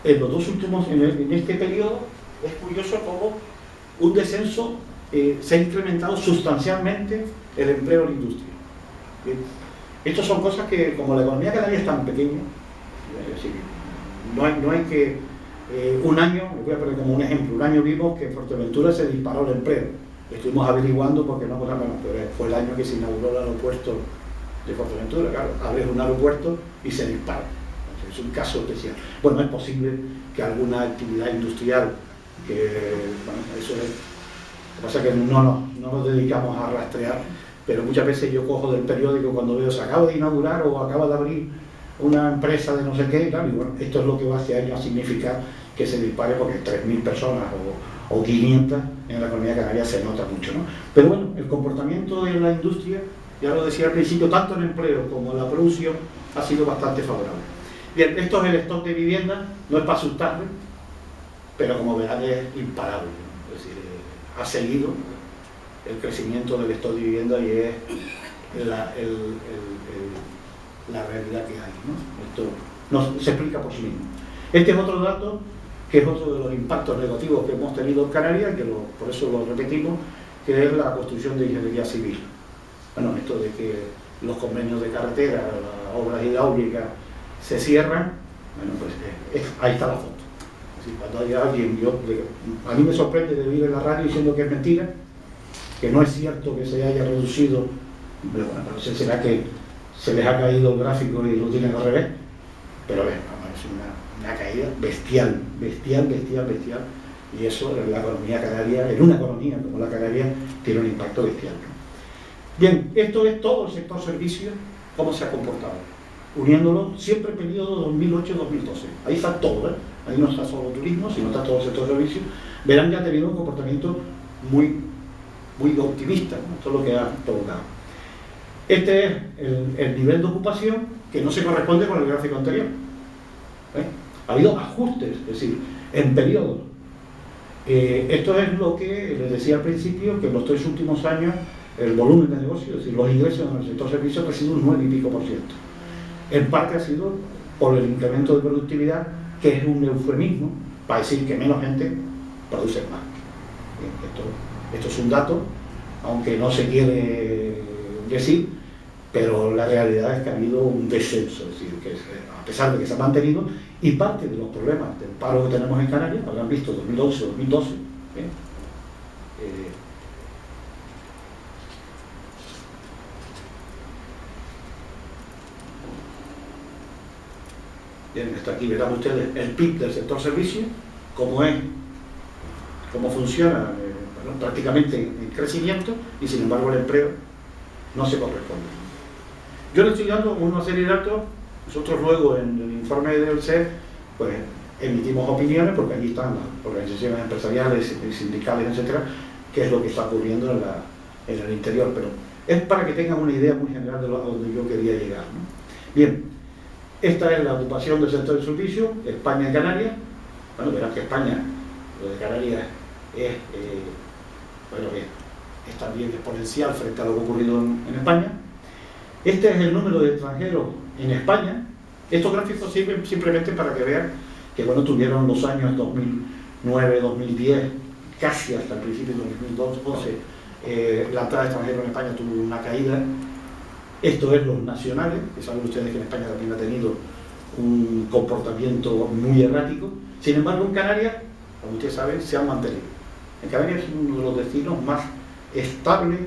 Speaker 2: en los 2 últimos, en este periodo, es curioso cómo un descenso se ha incrementado sustancialmente el empleo en la industria. Estas son cosas que, como la economía canaria es tan pequeña, Es decir, no hay que... un año, les voy a poner como un ejemplo, un año vimos que en Fuerteventura se disparó el empleo. Estuvimos averiguando porque no pero fue el año que se inauguró el aeropuerto de Fuerteventura. Claro, abres un aeropuerto y se dispara. Es un caso especial. Bueno, es posible que alguna actividad industrial, bueno, eso es, lo que pasa es que no nos dedicamos a rastrear, pero muchas veces yo cojo del periódico cuando veo se acaba de inaugurar o acaba de abrir una empresa de no sé qué, claro, y bueno, esto es lo que va este año a significar que se dispare porque 3.000 personas o 500 en la economía canaria se nota mucho, ¿no? Pero bueno, el comportamiento de la industria, ya lo decía al principio, tanto en empleo como en la producción ha sido bastante favorable. Bien, esto es el stock de vivienda, no es para asustarle, pero como verán es imparable, ¿no? Es decir, ha seguido el crecimiento del stock de vivienda y es la realidad que hay, ¿no? Esto se explica por sí mismo. Este es otro dato que es otro de los impactos negativos que hemos tenido en Canarias, por eso lo repetimos, que es la construcción de ingeniería civil. Bueno, esto de que los convenios de carretera, las obras hidráulicas se cierran, bueno, pues ahí está la foto. Así, cuando haya alguien, a mí me sorprende de oír en la radio diciendo que es mentira, que no es cierto que se haya reducido, pero bueno, no sé, será que se les ha caído el gráfico y lo tienen al revés, pero es una caída bestial, y eso en la economía canaria, en una economía como la canaria, tiene un impacto bestial, ¿no? Bien, esto es todo el sector servicios, cómo se ha comportado, uniéndolo siempre el periodo 2008-2012, ahí está todo, ¿eh? Ahí no está solo turismo, sino está todo el sector servicios. Verán que ha tenido un comportamiento muy optimista, ¿no? Esto es lo que ha provocado. Este es el nivel de ocupación que no se corresponde con el gráfico anterior. Ha habido ajustes, es decir, en periodos. Esto es lo que les decía al principio, que en los 3 últimos años el volumen de negocio, es decir, los ingresos en el sector servicios ha crecido un 9 y pico %. En parte ha sido por el incremento de productividad, que es un eufemismo para decir que menos gente produce más. Bien, esto es un dato, aunque no se quiere decir, pero la realidad es que ha habido un descenso, es decir, que a pesar de que se ha mantenido, y parte de los problemas del paro que tenemos en Canarias, habrán visto 2011-2012, bien, está aquí, verán ustedes el PIB del sector servicios, cómo funciona, bueno, prácticamente en crecimiento, y sin embargo el empleo no se corresponde. Yo le estoy dando una serie de datos. Nosotros luego en el informe del CEF pues emitimos opiniones, porque allí están las organizaciones empresariales, sindicales, etcétera, qué es lo que está ocurriendo en el interior, pero es para que tengan una idea muy general de donde yo quería llegar, ¿no? Bien, esta es la ocupación del sector de servicios, España y Canarias. Bueno, verán que España, lo de Canarias es también exponencial frente a lo que ha ocurrido en España. Este es el número de extranjeros en España. Estos gráficos sirven simplemente para que vean que bueno, tuvieron los años 2009, 2010, casi hasta el principio de 2012, la entrada de extranjeros en España tuvo una caída. Esto es los nacionales, que saben ustedes que en España también ha tenido un comportamiento muy errático. Sin embargo, en Canarias, como ustedes saben, se han mantenido. En Canarias es uno de los destinos más estables,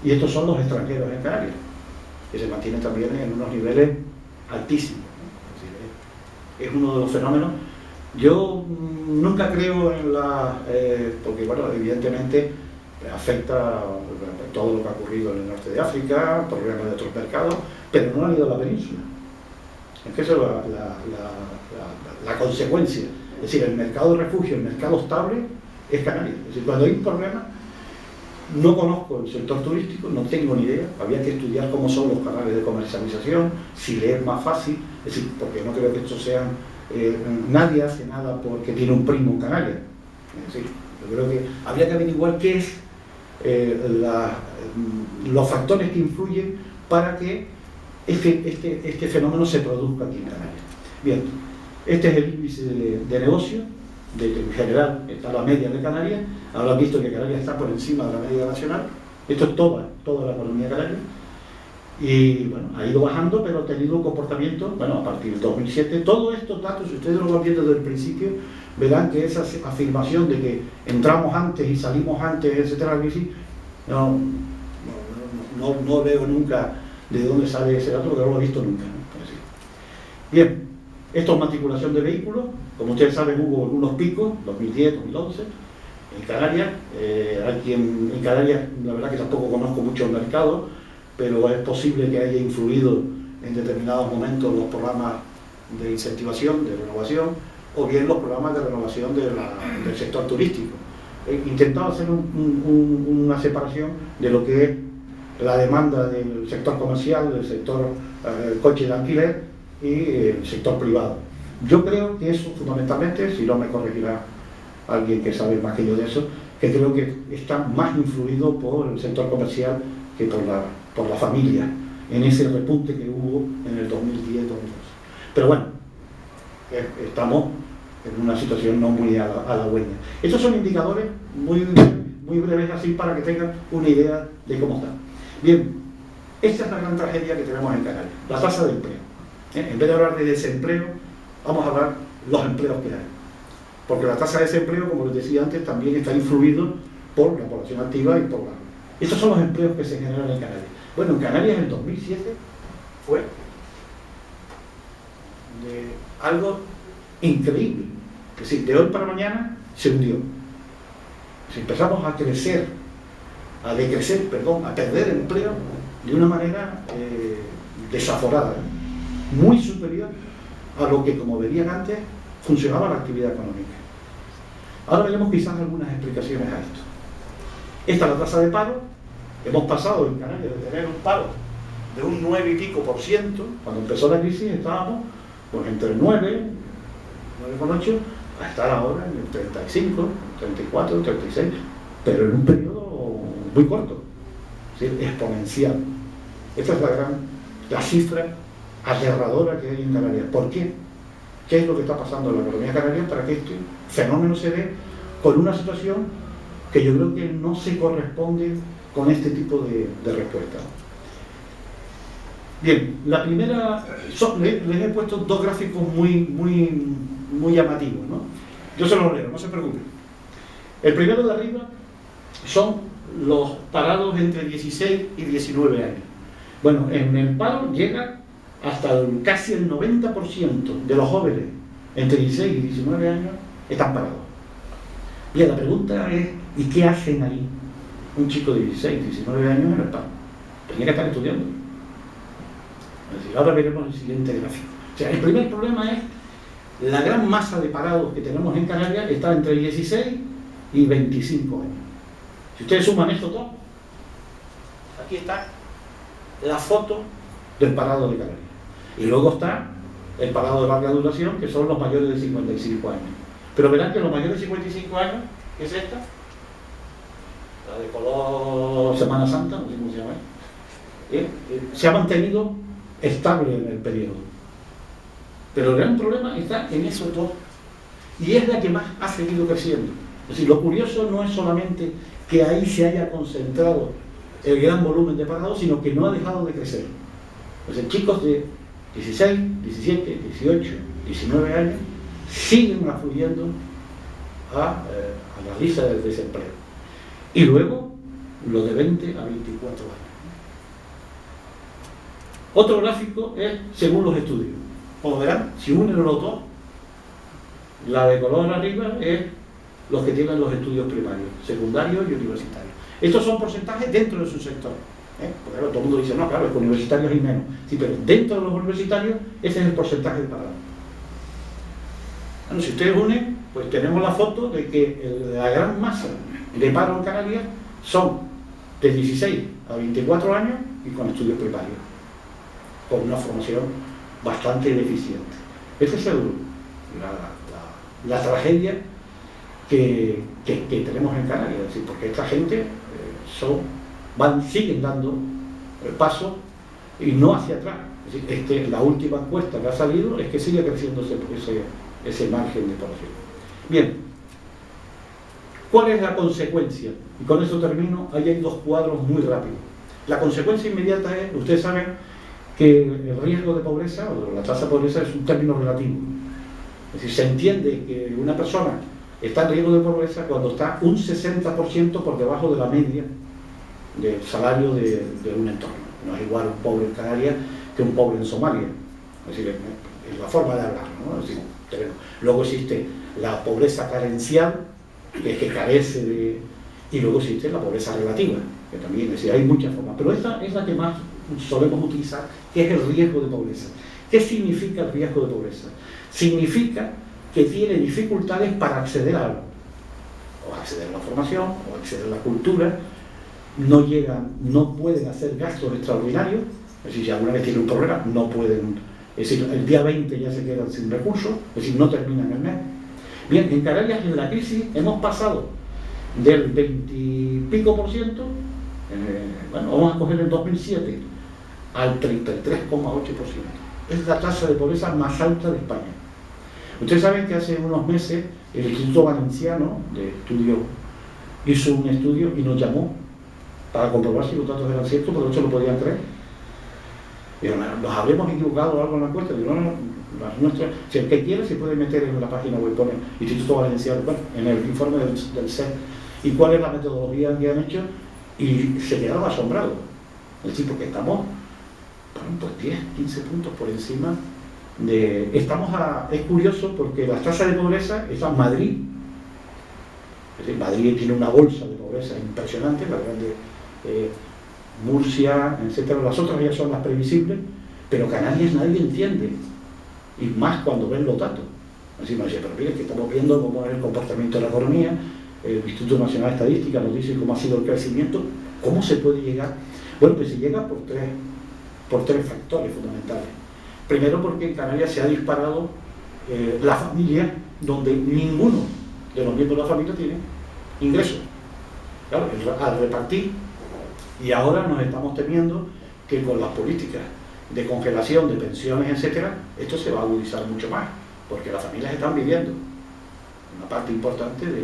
Speaker 2: y estos son los extranjeros en Canarias, que se mantienen también en unos niveles altísimos, ¿no? Es uno de los fenómenos. Yo nunca creo en porque bueno, evidentemente afecta todo lo que ha ocurrido en el norte de África, problemas de otros mercados, pero no han ido a la península. Es que eso es la consecuencia. Es decir, el mercado de refugio, el mercado estable es Canarias. Es decir, cuando hay un problema, no conozco el sector turístico, no tengo ni idea, había que estudiar cómo son los canales de comercialización, si le es más fácil, es decir, porque no creo que estos sean, nadie hace nada porque tiene un primo en Canarias. Es decir, yo creo que habría que averiguar qué es los factores que influyen para que este fenómeno se produzca aquí en Canarias. Bien, este es el índice de negocio. En general está la media de Canarias. Habrán visto que Canarias está por encima de la media nacional. Esto es toda la economía canaria. Y bueno, ha ido bajando, pero ha tenido un comportamiento, bueno, a partir del 2007. Todos estos datos, si ustedes lo van viendo desde el principio, verán que esa afirmación de que entramos antes y salimos antes, etcétera, no veo nunca de dónde sale ese dato, porque no lo he visto nunca, ¿no? Bien, esto es matriculación de vehículos. Como ustedes saben, hubo algunos picos, 2010, 2011, en Canarias. Aquí en Canarias, la verdad que tampoco conozco mucho el mercado, pero es posible que haya influido en determinados momentos los programas de incentivación, de renovación, o bien los programas de renovación del sector turístico. He intentado hacer una separación de lo que es la demanda del sector comercial, del sector coche de alquiler y el sector privado. Yo creo que eso fundamentalmente, si no me corregirá alguien que sabe más que yo de eso, que creo que está más influido por el sector comercial que por la familia, en ese repunte que hubo en el 2010-2012. Pero bueno, estamos en una situación no muy halagüeña. Estos son indicadores muy breves así para que tengan una idea de cómo está. Bien, esta es la gran tragedia que tenemos en Canarias, la tasa de empleo. En vez de hablar de desempleo, vamos a hablar de los empleos que hay. Porque la tasa de desempleo, como les decía antes, también está influido por la población activa y por la... Estos son los empleos que se generan en Canarias. Bueno, en Canarias en el 2007 fue de algo increíble. Es decir, de hoy para mañana se hundió. Si empezamos a decrecer, a perder empleo de una manera desaforada, muy superior a lo que, como verían antes, funcionaba la actividad económica. Ahora veremos quizás algunas explicaciones a esto. Esta es la tasa de paro. Hemos pasado en Canarias de tener un paro de un 9 y pico %. Cuando empezó la crisis estábamos pues entre el 9, 9,8, a estar ahora en el 35, 34, 36, pero en un periodo muy corto, es decir, exponencial. Esta es la cifra aterradora que hay en Canarias. ¿Por qué? ¿Qué es lo que está pasando en la economía canaria para que este fenómeno se dé con una situación que yo creo que no se corresponde con este tipo de respuesta? Bien, la primera, les he puesto dos gráficos muy llamativos, ¿no? Yo se los leo, no se preocupen. El primero de arriba son los parados entre 16 y 19 años. Bueno, en el paro llega hasta casi el 90% de los jóvenes entre 16 y 19 años están parados. Bien, la pregunta es, ¿y qué hacen ahí un chico de 16, 19 años en el paro? Tenía que estar estudiando. Es decir, ahora veremos el siguiente gráfico. O sea, el primer problema es la gran masa de parados que tenemos en Canarias está entre 16 y 25 años. Si ustedes suman esto todo, aquí está la foto del parado de Canarias. Y luego está el parado de larga duración, que son los mayores de 55 años. Pero verán que los mayores de 55 años, ¿qué es esta? La de color Semana Santa, no sé cómo se llama. Se ha mantenido estable en el periodo. Pero el gran problema está en esos dos. Y es la que más ha seguido creciendo. Es decir, lo curioso no es solamente que ahí se haya concentrado el gran volumen de parados, sino que no ha dejado de crecer. Entonces, chicos de 16, 17, 18, 19 años siguen afluyendo a la lista del desempleo. Y luego, los de 20 a 24 años. Otro gráfico es según los estudios. Como verán, si unen los dos, la de color arriba es los que tienen los estudios primarios, secundarios y universitarios. Estos son porcentajes dentro de su sector. Porque claro, todo el mundo dice, no, claro, es que universitarios hay menos. Sí, pero dentro de los universitarios, ese es el porcentaje de parados. Bueno, si ustedes unen, pues tenemos la foto de que la gran masa de paro en Canarias son de 16 a 24 años y con estudios primarios, con una formación bastante deficiente. Esta es la tragedia que tenemos en Canarias, es decir, porque esta gente siguen dando el paso y no hacia atrás. Es decir, la última encuesta que ha salido es que sigue creciendo ese margen de población. Bien, ¿cuál es la consecuencia? Y con eso termino. Ahí hay dos cuadros muy rápidos. La consecuencia inmediata es, ustedes saben, que el riesgo de pobreza, o la tasa de pobreza, es un término relativo. Es decir, se entiende que una persona está en riesgo de pobreza cuando está un 60% por debajo de la media del salario de un entorno. No es igual un pobre en Canarias que un pobre en Somalia. Es decir, es la forma de hablar, ¿no? Es decir, luego existe la pobreza carencial, que es que carece de... Y luego existe la pobreza relativa, que también, es decir, hay muchas formas. Pero esta es la que más solemos utilizar, que es el riesgo de pobreza. ¿Qué significa el riesgo de pobreza? Significa que tiene dificultades para acceder a algo, o acceder a la formación, o acceder a la cultura, no pueden hacer gastos extraordinarios, es decir, si alguna vez tienen un problema, no pueden, es decir, el día 20 ya se quedan sin recursos, es decir, no terminan el mes. Bien, en Canarias, en la crisis, hemos pasado del 20 y pico por ciento, bueno, vamos a coger el 2007, al 33,8%. Es la tasa de pobreza más alta de España. Ustedes saben que hace unos meses el Instituto Valenciano de Estudio hizo un estudio y nos llamó para comprobar si los datos eran ciertos, porque no se lo podían creer. Y nos habremos equivocado o algo en la encuesta. Digo, no, si el que quiera se puede meter en la página web, pone Instituto Valenciano, bueno, en el informe del CES, y cuál es la metodología que han hecho, y se quedaron asombrados. Es decir, porque estamos, bueno, pues 10, 15 puntos por encima de... Es curioso porque la tasa de pobreza está en Madrid. Es decir, Madrid tiene una bolsa de pobreza impresionante, la grande... Murcia, etcétera, las otras ya son las previsibles, pero Canarias nadie entiende, y más cuando ven los datos. Así me dice, pero mire, que estamos viendo cómo es el comportamiento de la economía, el Instituto Nacional de Estadística nos dice cómo ha sido el crecimiento, cómo se puede llegar. Bueno, pues se llega por tres factores fundamentales. Primero, porque en Canarias se ha disparado la familia, donde ninguno de los miembros de la familia tiene ingresos. Claro, al repartir. Y ahora nos estamos temiendo que con las políticas de congelación de pensiones, etcétera, esto se va a agudizar mucho más, porque las familias están viviendo una parte importante de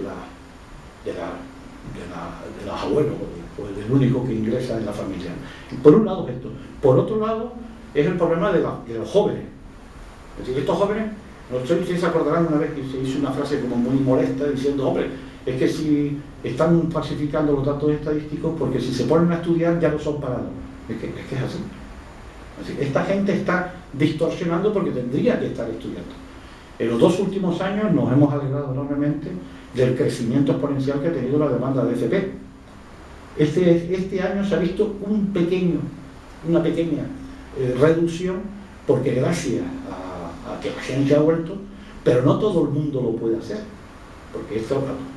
Speaker 2: los abuelos, o del único que ingresa en la familia. Y por un lado esto. Por otro lado, es el problema de los jóvenes. Es decir, estos jóvenes, no sé si ustedes se acordarán una vez que se hizo una frase como muy molesta diciendo, hombre, es que si están falsificando los datos estadísticos, porque si se ponen a estudiar ya no son parados. Es que es así. Así que esta gente está distorsionando porque tendría que estar estudiando. En los 2 últimos años nos hemos alegrado enormemente del crecimiento exponencial que ha tenido la demanda de FP. Este año se ha visto una pequeña reducción, porque gracias a que la gente ha vuelto, pero no todo el mundo lo puede hacer. Porque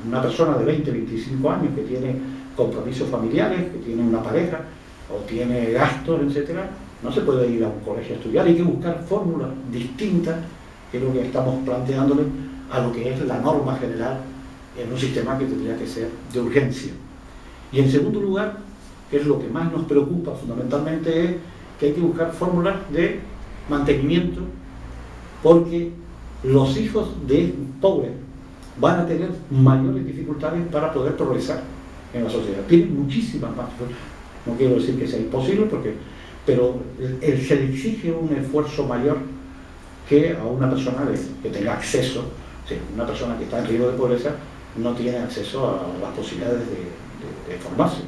Speaker 2: una persona de 20, 25 años que tiene compromisos familiares, que tiene una pareja o tiene gastos, etcétera, no se puede ir a un colegio a estudiar. Hay que buscar fórmulas distintas, que es lo que estamos planteándole, a lo que es la norma general en un sistema que tendría que ser de urgencia. Y en segundo lugar, que es lo que más nos preocupa fundamentalmente, es que hay que buscar fórmulas de mantenimiento, porque los hijos de pobres van a tener mayores dificultades para poder progresar en la sociedad. Tienen muchísimas más. No quiero decir que sea imposible, pero se le exige un esfuerzo mayor que a una persona que tenga acceso. Sí, una persona que está en riesgo de pobreza no tiene acceso a las posibilidades de formarse.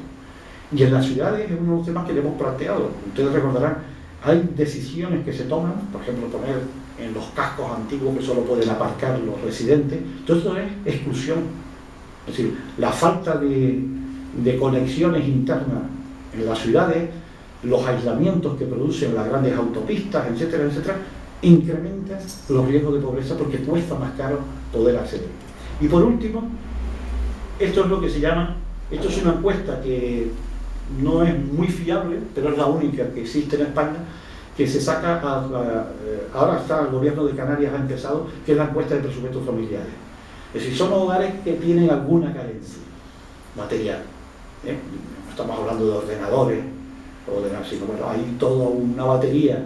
Speaker 2: Y en las ciudades es uno de los temas que le hemos planteado. Ustedes recordarán, hay decisiones que se toman, por ejemplo, poner en los cascos antiguos que solo pueden aparcar los residentes. Todo esto es exclusión. Es decir, la falta de conexiones internas en las ciudades, los aislamientos que producen las grandes autopistas, etcétera, etcétera, incrementan los riesgos de pobreza porque cuesta más caro poder acceder. Y por último, esto es lo que se llama, esto es una encuesta que no es muy fiable, pero es la única que existe en España, que se saca, ahora está el gobierno de Canarias ha empezado, que es la encuesta de presupuestos familiares. Es decir, son hogares que tienen alguna carencia material. No estamos hablando de ordenadores, sino bueno, hay toda una batería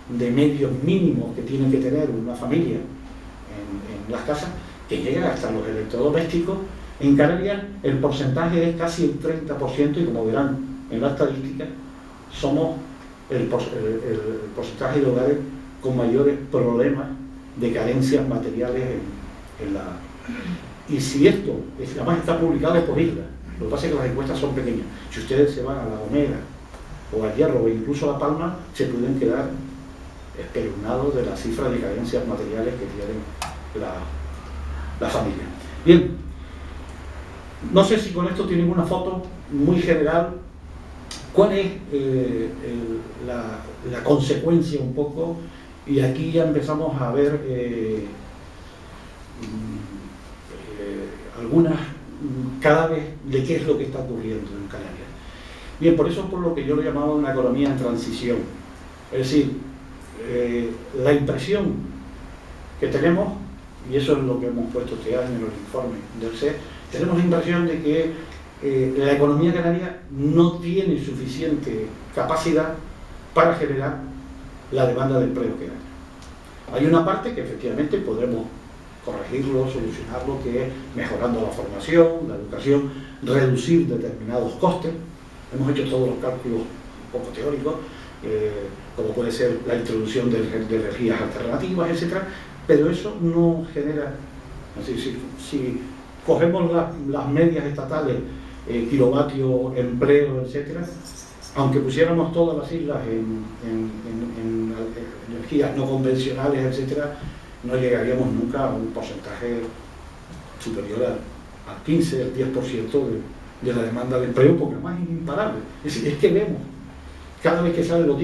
Speaker 2: de medios mínimos que tienen que tener una familia en las casas, que llegan hasta los electrodomésticos. En Canarias el porcentaje es casi el 30%, y como verán en la estadística, somos el porcentaje de hogares con mayores problemas de carencias materiales en la... Y si esto, además está publicado por islas, lo que pasa es que las encuestas son pequeñas. Si ustedes se van a La Gomera o al Hierro o incluso a La Palma, se pueden quedar espeluznados de las cifras de carencias materiales que tienen la familia. Bien, no sé si con esto tienen una foto muy general. ¿Cuál es la consecuencia un poco? Y aquí ya empezamos a ver algunas, cada vez, de qué es lo que está ocurriendo en Canarias. Bien, por eso es por lo que yo lo llamaba una economía en transición. Es decir, la impresión que tenemos, y eso es lo que hemos puesto este año en los informes del CES, tenemos la impresión de que la economía canaria no tiene suficiente capacidad para generar la demanda de empleo que hay. Hay una parte que efectivamente podremos corregirlo, solucionarlo, que es mejorando la formación, la educación, reducir determinados costes. Hemos hecho todos los cálculos un poco teóricos, como puede ser la introducción de energías alternativas, etc. Pero eso no genera... Si cogemos las medias estatales, kilovatio, empleo, etc., aunque pusiéramos todas las islas en energías no convencionales, etc., no llegaríamos nunca a un porcentaje superior al 15, al 10% de la demanda de empleo, porque además es imparable. Es decir, es que vemos, cada vez que salen las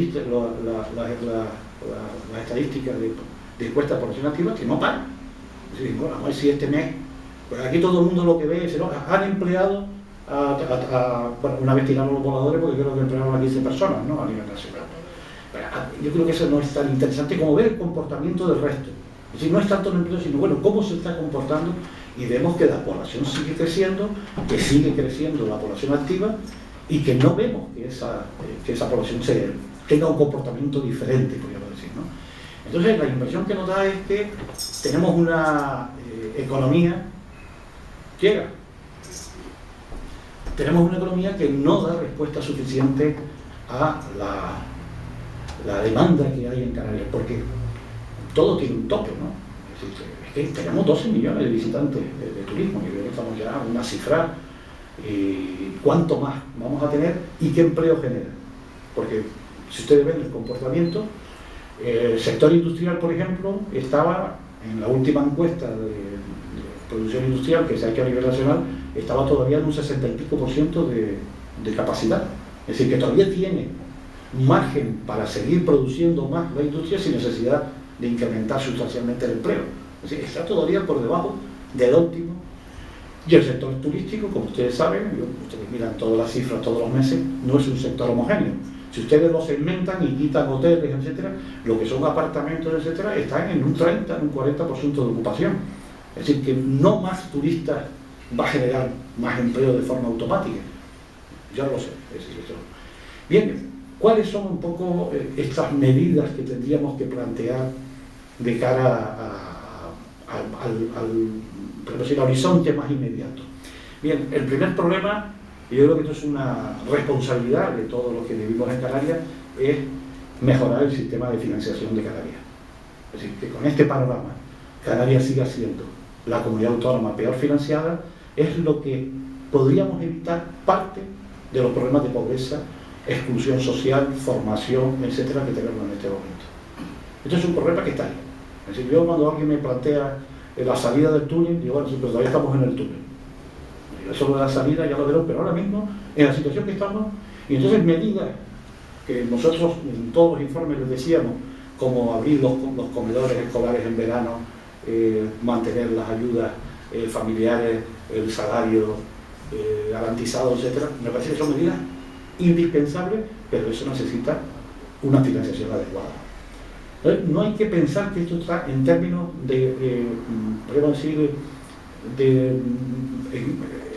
Speaker 2: estadísticas de encuestas de población activa, que no paran. Es decir, bueno, vamos a ver si este mes, pues aquí todo el mundo lo que ve es, ¿no? Han empleado bueno, una vez tiraron los voladores porque creo que emplearon a 15 personas, ¿no? A nivel nacional. Pero yo creo que eso no es tan interesante como ver el comportamiento del resto. Es decir, no es tanto el empleo, sino bueno, cómo se está comportando, y vemos que la población sigue creciendo, que sigue creciendo la población activa, y que no vemos que esa población tenga un comportamiento diferente, podríamos decir, ¿no? Entonces, la impresión que nos da es que tenemos una economía ciega. Tenemos una economía que no da respuesta suficiente a la demanda que hay en Canarias, porque todo tiene un tope, ¿no? Es que tenemos 12 millones de visitantes de turismo, y estamos ya en una cifra, y cuánto más vamos a tener y qué empleo genera. Porque si ustedes ven el comportamiento, el sector industrial, por ejemplo, estaba en la última encuesta de producción industrial que se ha hecho a nivel nacional, estaba todavía en un 60 y pico % de capacidad. Es decir, que todavía tiene margen para seguir produciendo más la industria sin necesidad de incrementar sustancialmente el empleo. Es decir, está todavía por debajo del óptimo. Y el sector turístico, como ustedes saben, ustedes miran todas las cifras todos los meses, no es un sector homogéneo. Si ustedes lo segmentan y quitan hoteles, etcétera, lo que son apartamentos, etcétera, están en un 30, en un 40% de ocupación. Es decir, que no más turistas va a generar más empleo de forma automática. Yo lo sé. Es decir, eso. Bien, ¿cuáles son un poco estas medidas que tendríamos que plantear de cara al horizonte más inmediato? Bien, el primer problema, y yo creo que esto es una responsabilidad de todos los que vivimos en Canarias, es mejorar el sistema de financiación de Canarias. Es decir, que con este panorama Canarias siga siendo la comunidad autónoma peor financiada, es lo que podríamos evitar parte de los problemas de pobreza, exclusión social, formación, etcétera, que tenemos en este momento. Esto es un problema que está ahí. Es decir, yo cuando alguien me plantea la salida del túnel, digo, bueno, sí, pero todavía estamos en el túnel. Eso de la salida ya lo veremos, pero ahora mismo, en la situación que estamos, y entonces medidas que nosotros en todos los informes les decíamos, como abrir los comedores escolares en verano, mantener las ayudas familiares, el salario garantizado, etcétera, me parece que son medidas indispensables, pero eso necesita una financiación adecuada. No hay que pensar que esto está en términos podemos decir, de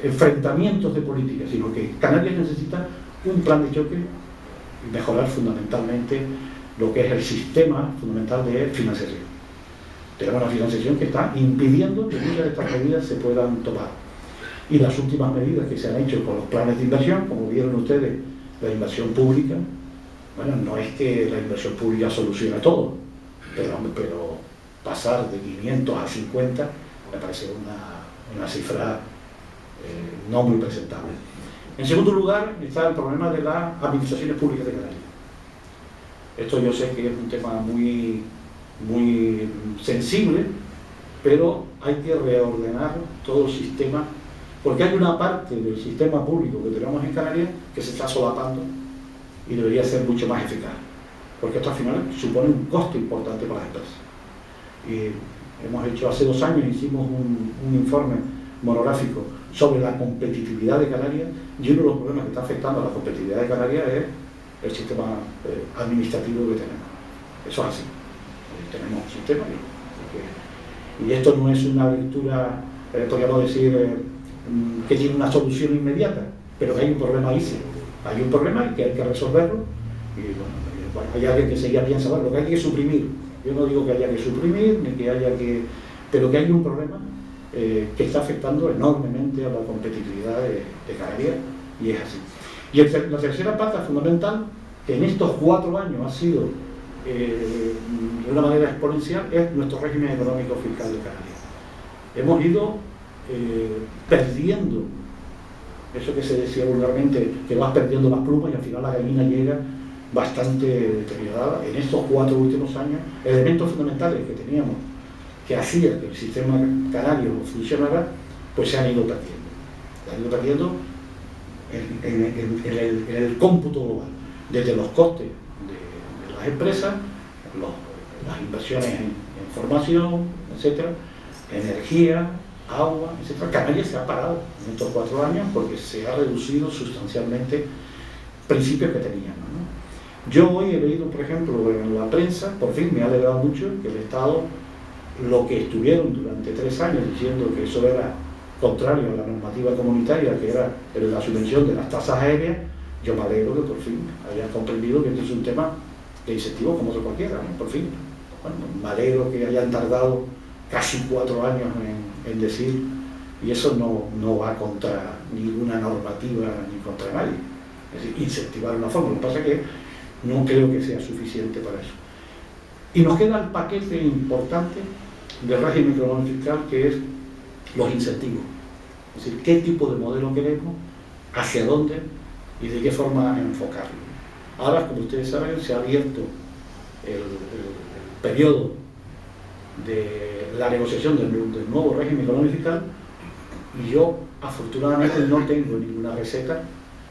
Speaker 2: enfrentamientos de política, sino que Canarias necesita un plan de choque y mejorar fundamentalmente lo que es el sistema fundamental de financiación. Tenemos una financiación que está impidiendo que muchas de estas medidas se puedan tomar. Y las últimas medidas que se han hecho con los planes de inversión, como vieron ustedes, la inversión pública, Bueno, no es que la inversión pública solucione todo, pero pasar de 500 a 50 me parece una cifra no muy presentable. En segundo lugar está el problema de las administraciones públicas de Canarias. Esto yo sé que es un tema muy sensible, pero hay que reordenar todo el sistema, porque hay una parte del sistema público que tenemos en Canarias que se está solapando y debería ser mucho más eficaz, porque esto al final supone un costo importante para las empresas. Y hemos hecho, hace 2 años hicimos un informe monográfico sobre la competitividad de Canarias, y uno de los problemas que está afectando a la competitividad de Canarias es el sistema administrativo que tenemos. Eso es así. Tenemos un sistema y esto no es una lectura, podríamos decir, que tiene una solución inmediata, pero que hay un problema ahí sí. Hay un problema y que hay que resolverlo. Y bueno, hay alguien que seguía piensa, bueno, lo que hay que suprimir. Yo no digo que haya que suprimir, ni que haya que... pero que hay un problema que está afectando enormemente a la competitividad de Canarias, y es así. Y la tercera pata fundamental, que en estos 4 años ha sido de una manera exponencial, es nuestro régimen económico fiscal de Canarias. Hemos ido perdiendo eso que se decía vulgarmente, que vas perdiendo las plumas y al final la gallina llega bastante deteriorada. En estos 4 últimos años, elementos fundamentales que teníamos que hacía que el sistema canario funcionara, pues se han ido perdiendo. Se han ido perdiendo en el cómputo global, desde los costes de las empresas, las inversiones en formación, etcétera, energía, agua, etcétera. Canarias se ha parado en estos 4 años porque se ha reducido sustancialmente principios que teníamos, ¿no? Yo hoy he leído, por ejemplo, en la prensa, por fin me ha alegrado mucho que el Estado, lo que estuvieron durante 3 años diciendo que eso era contrario a la normativa comunitaria, que era la subvención de las tasas aéreas, yo me alegro que por fin hayan comprendido que este es un tema de incentivos como otro cualquiera, ¿no? Por fin. Bueno, me alegro que hayan tardado casi 4 años en decir, y eso no va contra ninguna normativa ni contra nadie. Es decir, incentivar una forma. Lo que pasa es que no creo que sea suficiente para eso. Y nos queda el paquete importante del régimen económico fiscal, que es los incentivos. Es decir, qué tipo de modelo queremos, hacia dónde y de qué forma enfocarlo. Ahora, como ustedes saben, se ha abierto el periodo de la negociación del nuevo régimen económico fiscal, y yo afortunadamente no tengo ninguna receta,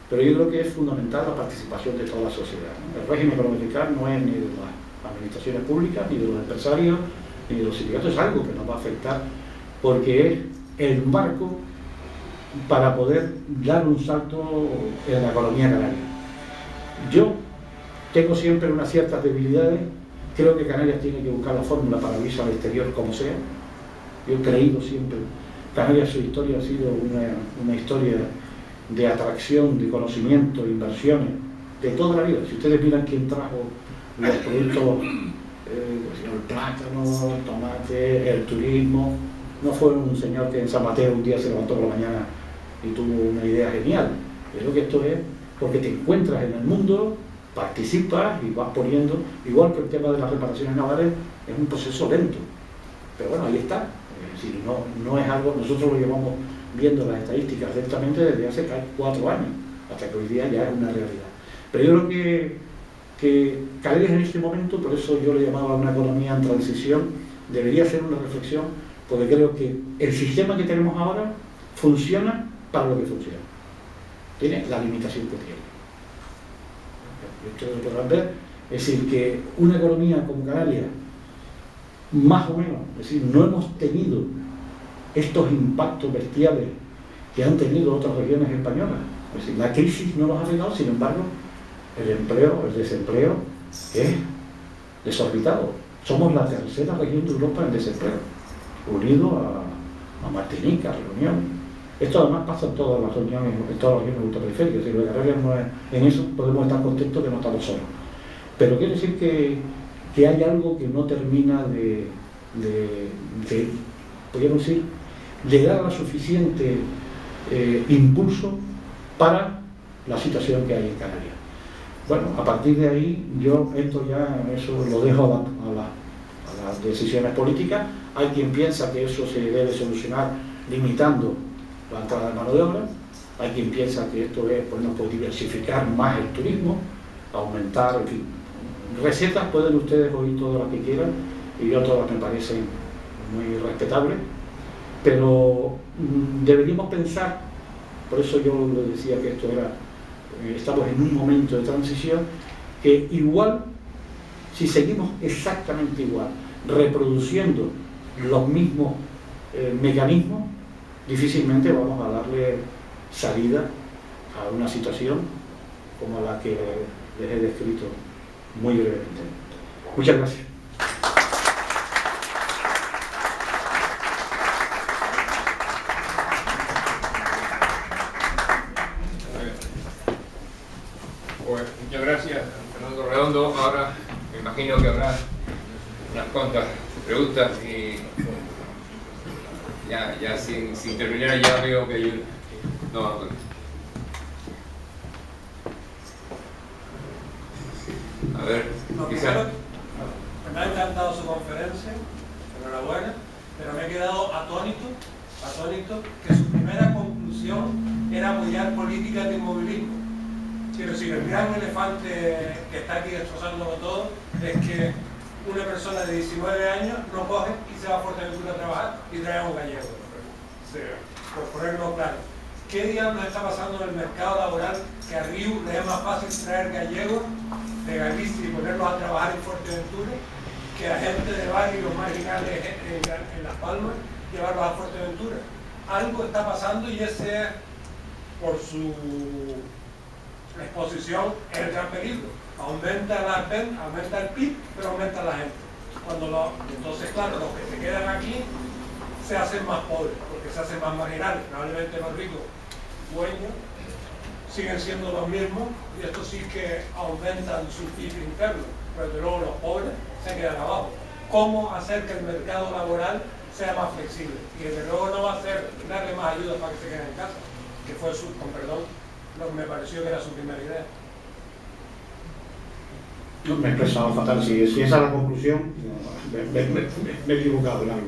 Speaker 2: pero yo creo que es fundamental la participación de toda la sociedad, ¿no? El régimen económico fiscal no es ni de las administraciones públicas, ni de los empresarios, ni de los sindicatos, es algo que nos va a afectar porque es el marco para poder dar un salto en la economía canaria. Yo tengo siempre unas ciertas debilidades. Creo que Canarias tiene que buscar la fórmula para irse al exterior como sea. Yo he creído siempre, Canarias, su historia ha sido una historia de atracción, de conocimiento, de inversiones, de toda la vida. Si ustedes miran quién trajo los productos, el plátano, el tomate, el turismo, no fue un señor que en San Mateo un día se levantó por la mañana y tuvo una idea genial. Creo que esto es porque te encuentras en el mundo, participas y vas poniendo, igual que el tema de las reparaciones navales, es un proceso lento, pero bueno, ahí está. Es decir, no es algo, nosotros lo llevamos viendo las estadísticas lentamente desde hace 4 años, hasta que hoy día ya es una realidad. Pero yo creo que Canarias en este momento, por eso yo le llamaba una economía en transición, debería hacer una reflexión, porque creo que el sistema que tenemos ahora funciona para lo que funciona. Tiene la limitación que tiene. Ustedes lo podrán ver, es decir, que una economía como Canarias, más o menos, es decir, no hemos tenido estos impactos bestiales que han tenido otras regiones españolas. Es decir, la crisis no nos ha afectado, sin embargo, el desempleo es desorbitado. Somos la 3ª región de Europa en desempleo, unido a Martinica, Reunión. Esto además pasa en todas las regiones ultraperiféricas, es decir, lo de Canarias no es, en eso podemos estar contentos que no estamos solos. Pero quiere decir que hay algo que no termina podríamos decir, de dar la suficiente impulso para la situación que hay en Canarias. Bueno, a partir de ahí, yo esto ya, eso lo dejo a las decisiones políticas. Hay quien piensa que eso se debe solucionar limitando la entrada de mano de obra. Hay quien piensa que esto es, pues, no, diversificar más el turismo, aumentar, en fin. Recetas pueden ustedes oír todas las que quieran, y yo todas me parecen muy respetables, pero deberíamos pensar, por eso yo le decía que esto era, estamos en un momento de transición, que igual, si seguimos exactamente igual, reproduciendo los mismos mecanismos, difícilmente vamos a darle salida a una situación como la que les he descrito muy brevemente. Muchas gracias.
Speaker 3: Bueno, muchas gracias, Fernando Redondo. Ahora me imagino que habrá unas cuantas preguntas y ya sin terminar ya veo que hay un... No. A ver, quizás...
Speaker 4: Me ha encantado su conferencia, enhorabuena, pero me he quedado atónito que su primera conclusión era apoyar políticas de inmovilismo. Quiero decir, el gran elefante que está aquí destrozándolo todo es que una persona de 19 años no coge y se va a Fuerteventura a trabajar y trae a un gallego. Sí, por ponerlo claro. ¿Qué diablos está pasando en el mercado laboral que a Riu le es más fácil traer gallegos de Galicia y ponerlos a trabajar en Fuerteventura que a gente de barrios marginales en Las Palmas llevarlos a Fuerteventura? Algo está pasando y ese es, por su exposición, es el gran peligro. Aumenta el PIB, pero aumenta la gente. Entonces, claro, los que se quedan aquí se hacen más pobres, porque se hacen más marginales, probablemente más ricos, dueños, siguen siendo los mismos, y esto sí que aumentan su PIB interno, pero de luego los pobres se quedan abajo. ¿Cómo hacer que el mercado laboral sea más flexible? Y desde luego no va a ser darle más ayuda para que se queden en casa, que fue me pareció que era su primera idea.
Speaker 2: No, me he expresado fatal. Si esa es la conclusión, me he equivocado en algo.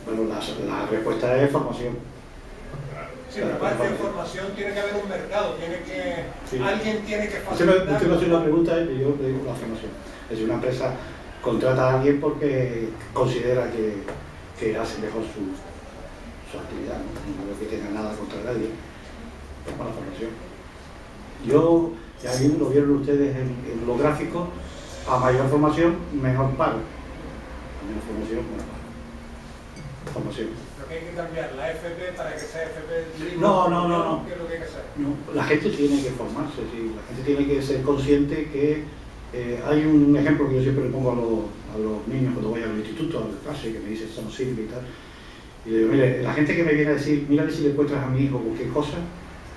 Speaker 2: Bueno, la respuesta es formación.
Speaker 4: Sí, pero parte de información tiene que haber un mercado, sí. Alguien tiene que
Speaker 2: facilitar. Usted me hace una pregunta y yo le digo la formación. Es decir, una empresa contrata a alguien porque considera que hace mejor su actividad, no creo que tenga nada contra nadie. Es para la formación. Ya bien lo vieron ustedes en los gráficos, a mayor formación, mejor pago. A menor formación, menor pago. Formación.
Speaker 4: ¿Pero qué hay que cambiar? ¿La FP para que sea FP?
Speaker 2: No.
Speaker 4: ¿Qué es lo que hay que hacer?
Speaker 2: No, la gente tiene que formarse, sí. La gente tiene que ser consciente que hay un ejemplo que yo siempre le pongo a los niños cuando voy al instituto, a la clase, que me dicen somos simples y tal. Y le digo, mire, la gente que me viene a decir, mírale si le encuentras a mi hijo cualquier cosa,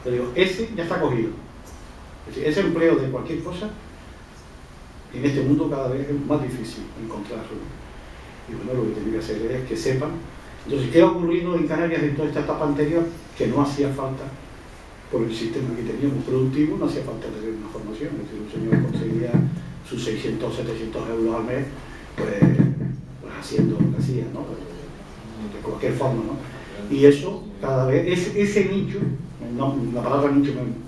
Speaker 2: le digo, ese ya está cogido. Es decir, ese empleo de cualquier cosa, en este mundo cada vez es más difícil encontrarlo. Y bueno, lo que tiene que hacer es que sepan. Entonces, ¿qué ha ocurrido en Canarias en toda esta etapa anterior? Que no hacía falta, por el sistema que teníamos productivo, no hacía falta tener una formación. Es decir, un señor conseguía sus 600 o 700 euros al mes, pues haciendo lo que hacía, ¿no? De cualquier forma, ¿no? Y eso, cada vez, ese nicho, no, la palabra nicho me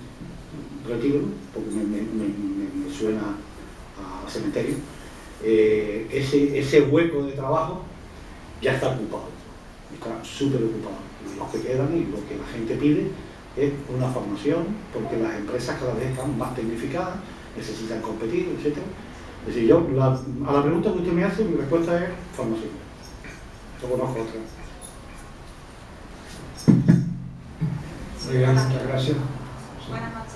Speaker 2: retiro, porque me suena a cementerio, ese hueco de trabajo ya está ocupado, está súper ocupado. Y lo que quedan y lo que la gente pide es una formación, porque las empresas cada vez están más tecnificadas, necesitan competir, etc. Es decir, a la pregunta que usted me hace, mi respuesta es formación. Yo conozco otra.
Speaker 1: Muy bien, muchas gracias.
Speaker 5: Buenas noches.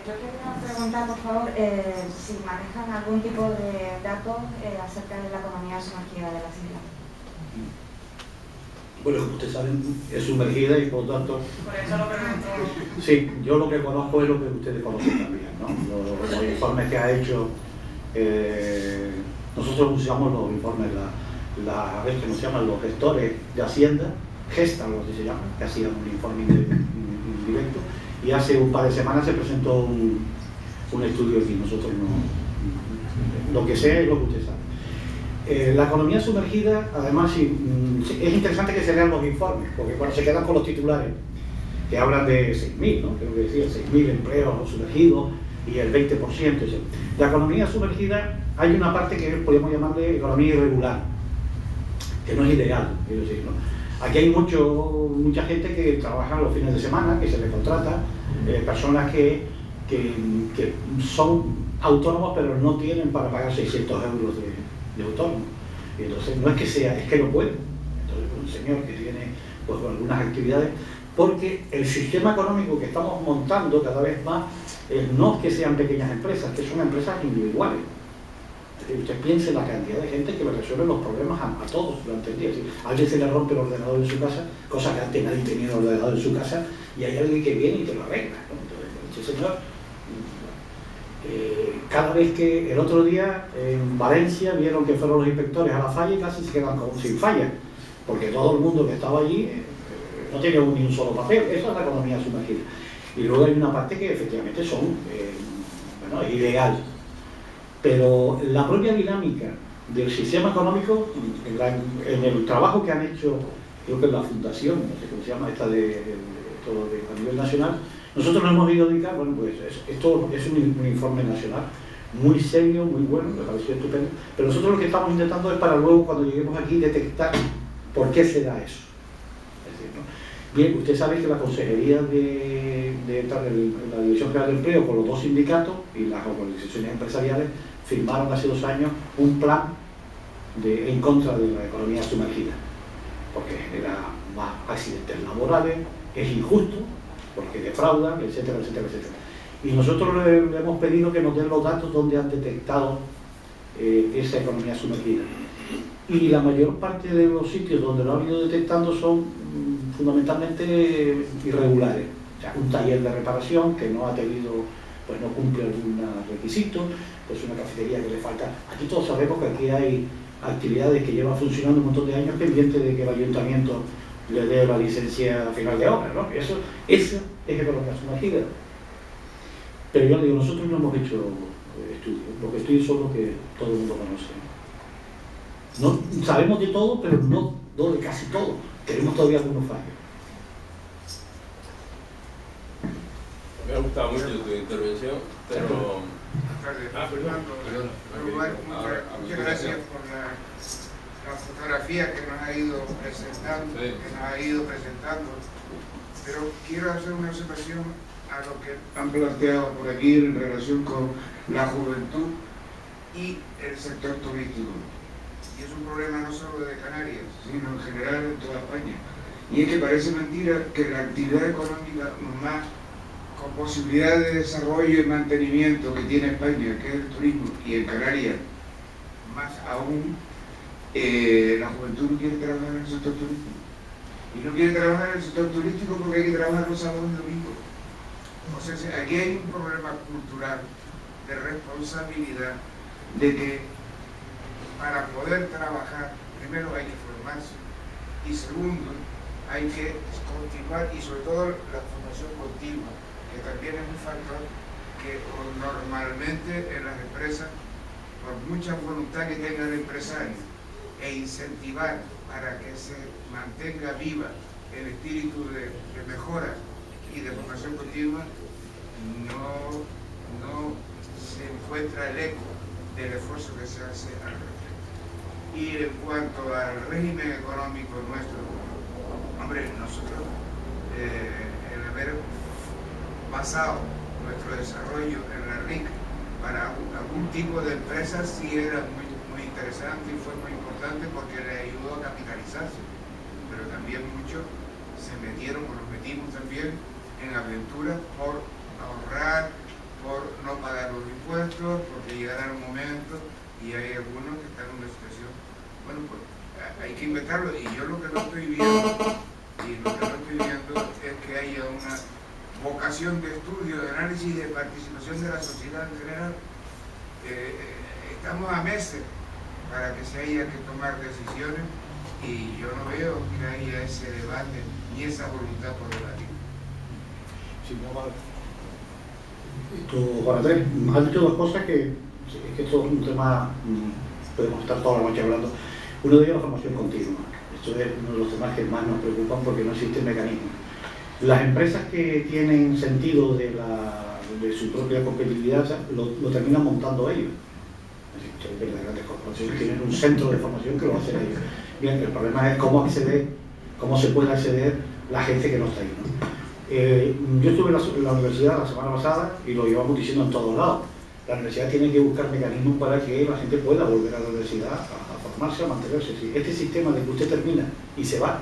Speaker 5: Yo quería preguntar, por favor, si manejan algún tipo de datos acerca de la economía sumergida de las islas.
Speaker 2: Bueno, como ustedes saben, es sumergida y por tanto...
Speaker 5: Por eso lo pregunto.
Speaker 2: Sí, yo lo que conozco es lo que ustedes conocen también, ¿no? Los informes que ha hecho... nosotros usamos los informes, a veces nos llaman los gestores de Hacienda, gestan lo que se llama, que hacían un informe indirecto, y hace un par de semanas se presentó un estudio aquí, nosotros no. Lo que sé es lo que usted sabe. La economía sumergida, además, sí, es interesante que se lean los informes, porque cuando se quedan con los titulares, que hablan de 6.000, ¿no? Creo que decía 6.000 empleos sumergidos y el 20%. La economía sumergida, hay una parte que podríamos llamarle economía irregular, que no es ideal, quiero decir, ¿no? Aquí hay mucha gente que trabaja los fines de semana, que se les contrata, personas que son autónomos pero no tienen para pagar 600 euros de autónomo. Y entonces no es que sea, es que no pueden. Entonces un señor que tiene pues algunas actividades, porque el sistema económico que estamos montando cada vez más no es que sean pequeñas empresas, que son empresas individuales. Usted piense en la cantidad de gente que le resuelve los problemas a todos durante el día. Si a alguien se le rompe el ordenador en su casa, cosa que antes nadie tenía un ordenador en su casa, y hay alguien que viene y te lo arregla, ¿no? Entonces, este señor, cada vez que el otro día en Valencia vieron que fueron los inspectores a la falla y casi se quedan sin falla, porque todo el mundo que estaba allí no tiene ni un solo papel. Esa es la economía sumergida. Y luego hay una parte que efectivamente son ilegal. Pero la propia dinámica del sistema económico, en el trabajo que han hecho, creo que en la fundación, no sé cómo se llama, esta a nivel nacional, nosotros nos hemos ido a dedicar, bueno, pues esto es un informe nacional muy serio, muy bueno, me pareció estupendo, pero nosotros lo que estamos intentando es para luego, cuando lleguemos aquí, detectar por qué se da eso. Es decir, ¿no? Bien, usted sabe que la Consejería de la Dirección General de Empleo, con los dos sindicatos y las organizaciones empresariales, firmaron hace 2 años un plan en contra de la economía sumergida, porque genera más accidentes laborales, es injusto, porque defraudan, etcétera, etcétera, etcétera. Y nosotros le hemos pedido que nos den los datos donde han detectado esa economía sumergida. Y la mayor parte de los sitios donde lo han ido detectando son fundamentalmente irregulares. O sea, un taller de reparación que no ha tenido, pues no cumple algún requisito, pues una cafetería que le falta. Aquí todos sabemos que aquí hay actividades que llevan funcionando un montón de años pendientes de que el ayuntamiento le dé la licencia final de obra, ¿no? Esa es economía sumergida. Pero yo digo, nosotros no hemos hecho estudios. Los estudios son los que todo el mundo conoce. No, sabemos de todo, pero no de casi todo. Tenemos todavía algunos fallos.
Speaker 6: Me ha gustado mucho tu intervención, pero...
Speaker 7: Muchas gracias por la fotografía que nos ha ido presentando, pero quiero hacer una observación a lo que han planteado por aquí en relación con la juventud y el sector turístico. Y es un problema no solo de Canarias, sino en general en toda España. Y es que parece mentira que la actividad económica más con posibilidad de desarrollo y mantenimiento que tiene España, que es el turismo, y en Canarias más aún, la juventud no quiere trabajar en el sector turístico. Y no quiere trabajar en el sector turístico porque hay que trabajar los sábados y domingos. O sea, aquí hay un problema cultural de responsabilidad de que para poder trabajar, primero hay que formarse y segundo, hay que continuar y sobre todo la formación continua, que también es un factor que normalmente en las empresas, por mucha voluntad que tenga el empresario e incentivar para que se mantenga viva el espíritu de mejora y de formación continua, no se encuentra el eco del esfuerzo que se hace al respecto. Y en cuanto al régimen económico nuestro, hombre, nosotros el haber basado nuestro desarrollo en la RIC para algún tipo de empresas sí era muy interesante y fue muy importante porque le ayudó a capitalizarse, pero también muchos se metieron, o nos metimos también en aventuras por ahorrar, por no pagar los impuestos, porque llegará un momento y hay algunos que están en una situación, bueno, pues hay que inventarlo, y yo lo que no estoy viendo es que haya una vocación de estudio, de análisis y de participación de la sociedad en general. Estamos a meses para que se haya que tomar decisiones y yo no veo que haya ese debate ni esa voluntad por debatir.
Speaker 2: Sí, no, vale. Juan Andrés, has dicho dos cosas que esto es un tema, podemos estar toda la noche hablando. Uno de ellos es la formación continua. Esto es uno de los temas que más nos preocupan porque no existe mecanismo. Las empresas que tienen sentido de su propia competitividad lo terminan montando ellos. Es decir, las grandes corporaciones tienen un centro de formación que lo hacen ellos. Bien, el problema es cómo se puede acceder la gente que no está ahí, ¿no? Yo estuve en la universidad la semana pasada y lo llevamos diciendo en todos lados. La universidad tiene que buscar mecanismos para que la gente pueda volver a la universidad a formarse, a mantenerse. Este sistema de que usted termina y se va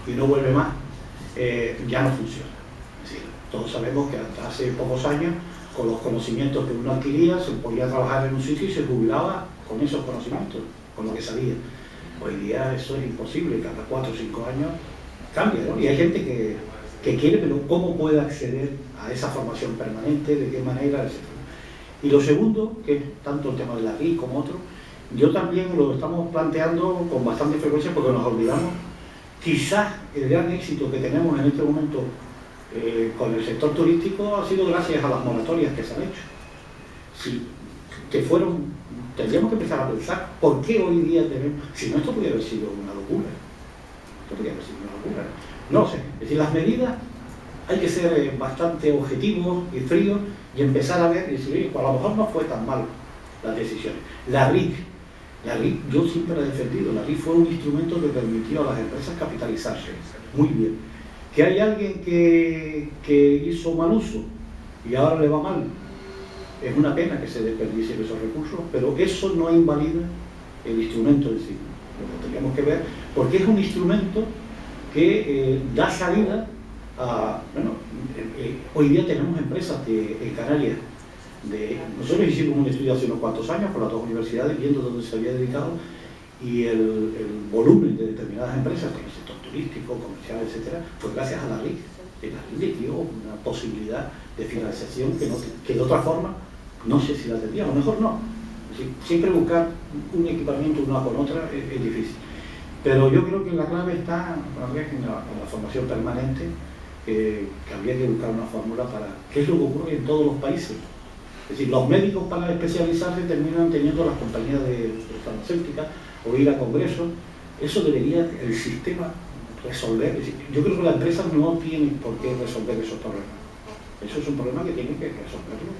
Speaker 2: y no vuelve más, ya no funciona. Es decir, todos sabemos que hasta hace pocos años, con los conocimientos que uno adquiría, se podía trabajar en un sitio y se jubilaba con esos conocimientos, con lo que sabía. Hoy día eso es imposible, cada 4 o 5 años cambia, ¿no? Y hay gente que quiere, pero ¿cómo puede acceder a esa formación permanente? ¿De qué manera? Etc. Y lo segundo, que es tanto el tema de la RIC como otro, yo también lo estamos planteando con bastante frecuencia porque nos olvidamos. Quizás el gran éxito que tenemos en este momento con el sector turístico ha sido gracias a las moratorias que se han hecho. Tendríamos que empezar a pensar por qué hoy día tenemos, si no, esto podría haber sido una locura. No lo sé. Es decir, las medidas hay que ser bastante objetivos y fríos y empezar a ver y decir, pues a lo mejor no fue tan mal las decisiones. La RIC, yo siempre la he defendido. La RIC fue un instrumento que permitió a las empresas capitalizarse muy bien. Que hay alguien que hizo mal uso y ahora le va mal, es una pena que se desperdicien esos recursos, pero eso no invalida el instrumento en sí. Lo tendríamos que ver, porque es un instrumento que da salida a... Bueno, hoy día tenemos empresas en Canarias. Nosotros hicimos un estudio hace unos cuantos años por las dos universidades, viendo dónde se había dedicado, y el volumen de determinadas empresas, en el sector turístico, comercial, etcétera, fue gracias a la RIC. La RIC le dio una posibilidad de financiación que de otra forma no sé si la tendría, a lo mejor no. Siempre buscar un equipamiento una con otra es difícil. Pero yo creo que la clave está en la formación permanente, que habría que buscar una fórmula para... ¿Qué es lo que ocurre en todos los países? Es decir, los médicos para especializarse terminan teniendo las compañías de farmacéuticas o ir a congresos. Eso debería el sistema resolver. Es decir, yo creo que las empresas no tienen por qué resolver esos problemas. Eso es un problema que tienen que resolverlo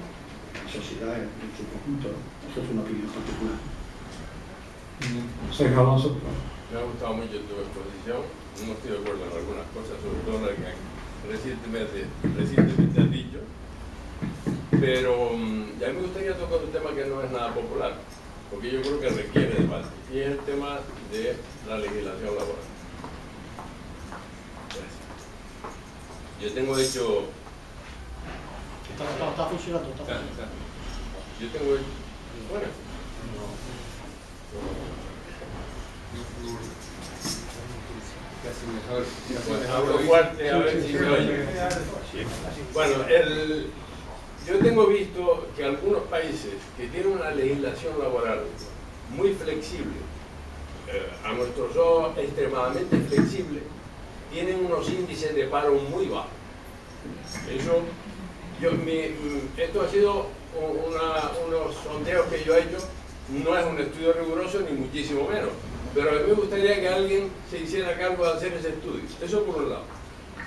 Speaker 2: la sociedad en su conjunto. Eso es una opinión particular.
Speaker 1: Sergio Alonso, por favor.
Speaker 6: Me ha gustado mucho tu exposición. No estoy de acuerdo en algunas cosas, sobre todo las que recientemente has dicho. Pero a mí me gustaría tocar un tema que no es nada popular, porque yo creo que requiere debate, y es el tema de la legislación laboral. Gracias. Yo tengo hecho...
Speaker 8: Está funcionando, está funcionando.
Speaker 6: Yo tengo hecho... Bueno.
Speaker 3: Casi mejor.
Speaker 6: Hablo fuerte, a ver si me oye. Bueno, yo tengo visto que algunos países que tienen una legislación laboral muy flexible, a nuestros ojos extremadamente flexible, tienen unos índices de paro muy bajos. Esto ha sido unos sondeos que yo he hecho, no es un estudio riguroso ni muchísimo menos, pero a mí me gustaría que alguien se hiciera cargo de hacer ese estudio. Eso por un lado.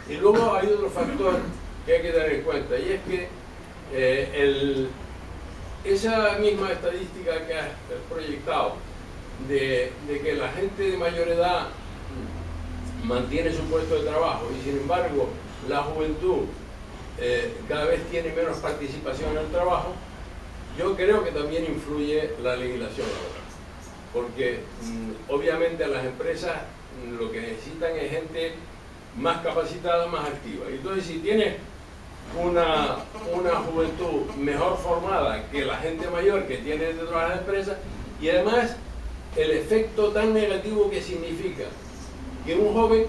Speaker 6: Y luego hay otro factor que hay que tener en cuenta, y es que esa misma estadística que has proyectado de que la gente de mayor edad mantiene su puesto de trabajo y sin embargo la juventud cada vez tiene menos participación en el trabajo, yo creo que también influye la legislación laboral, porque obviamente las empresas lo que necesitan es gente más capacitada, más activa. Entonces, si tienes una juventud mejor formada que la gente mayor que tiene dentro de las empresas, y además el efecto tan negativo que significa que un joven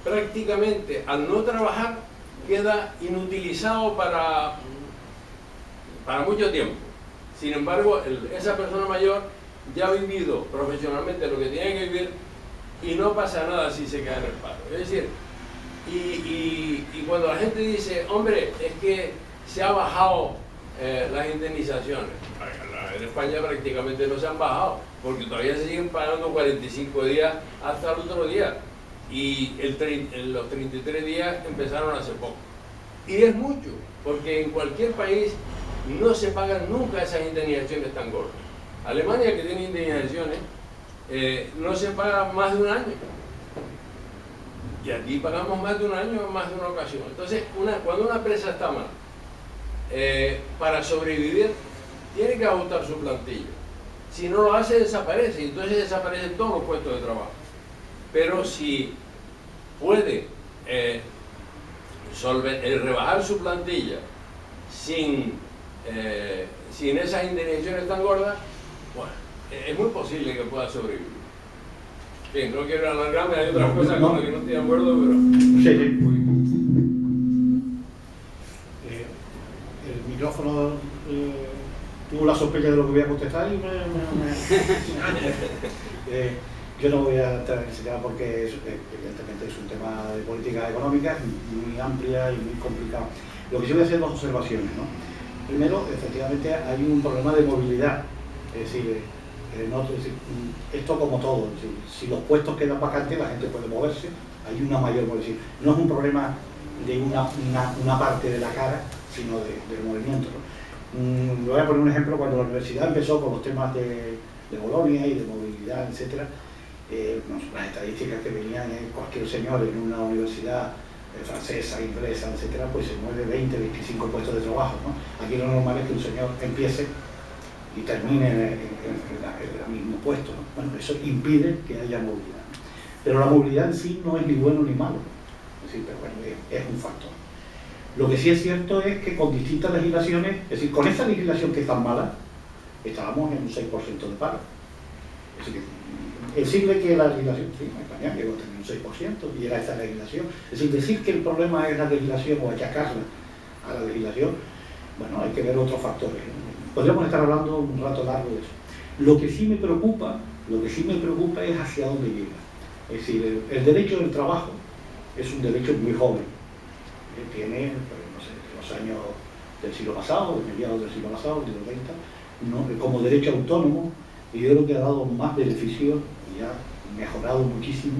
Speaker 6: prácticamente al no trabajar queda inutilizado para mucho tiempo. Sin embargo, esa persona mayor ya ha vivido profesionalmente lo que tiene que vivir y no pasa nada si se queda en el paro. Es decir, y cuando la gente dice, hombre, es que se ha bajado las indemnizaciones. En España prácticamente no se han bajado, porque todavía se siguen pagando 45 días hasta el otro día. Y los 33 días empezaron hace poco. Y es mucho, porque en cualquier país no se pagan nunca esas indemnizaciones tan gordas. Alemania, que tiene indemnizaciones, no se paga más de un año. Y aquí pagamos más de un año en más de una ocasión. Entonces, cuando una empresa está mal, para sobrevivir, tiene que agotar su plantilla. Si no lo hace, desaparece. Y entonces desaparecen todos los puestos de trabajo. Pero si puede rebajar su plantilla sin esas indemnizaciones tan gordas, bueno, es muy posible que pueda sobrevivir. Bien, no quiero alargarme, hay otras cosas con las que no estoy de acuerdo, pero...
Speaker 2: Sí. El micrófono tuvo la sospecha de lo que voy a contestar y yo no voy a entrar en ese tema porque evidentemente es un tema de política económica muy amplia y muy complicado. Lo que sí voy a hacer es dos observaciones, ¿no? Primero, efectivamente hay un problema de movilidad, es decir, esto como todo, es decir, si los puestos quedan vacantes la gente puede moverse, hay una mayor movilidad. No es un problema de una parte de la cara, sino del movimiento, ¿no? Voy a poner un ejemplo. Cuando la universidad empezó con los temas de Bolonia y de movilidad, etc., las estadísticas que venían cualquier señor en una universidad francesa, inglesa, etc., pues se mueve 20, 25 puestos de trabajo, ¿no? Aquí lo normal es que un señor empiece y termine en el mismo puesto, ¿no? Bueno, eso impide que haya movilidad, ¿no? Pero la movilidad en sí no es ni bueno ni malo, es decir, pero bueno, es un factor. Lo que sí es cierto es que con distintas legislaciones, es decir, con esta legislación que es tan mala, estábamos en un 6% de paro. Es decir, decirle que la legislación, sí, en España llegó a tener un 6% y era esta legislación. Es decir que el problema es la legislación o achacarla a la legislación, bueno, hay que ver otros factores, ¿no? Podríamos estar hablando un rato largo de eso. Lo que sí me preocupa es hacia dónde llega. Es decir, el derecho del trabajo es un derecho muy joven. Tiene, no sé, los años del siglo pasado, de mediados del siglo pasado, de los 30, ¿no? Como derecho autónomo, y yo creo que ha dado más beneficios y ha mejorado muchísimo.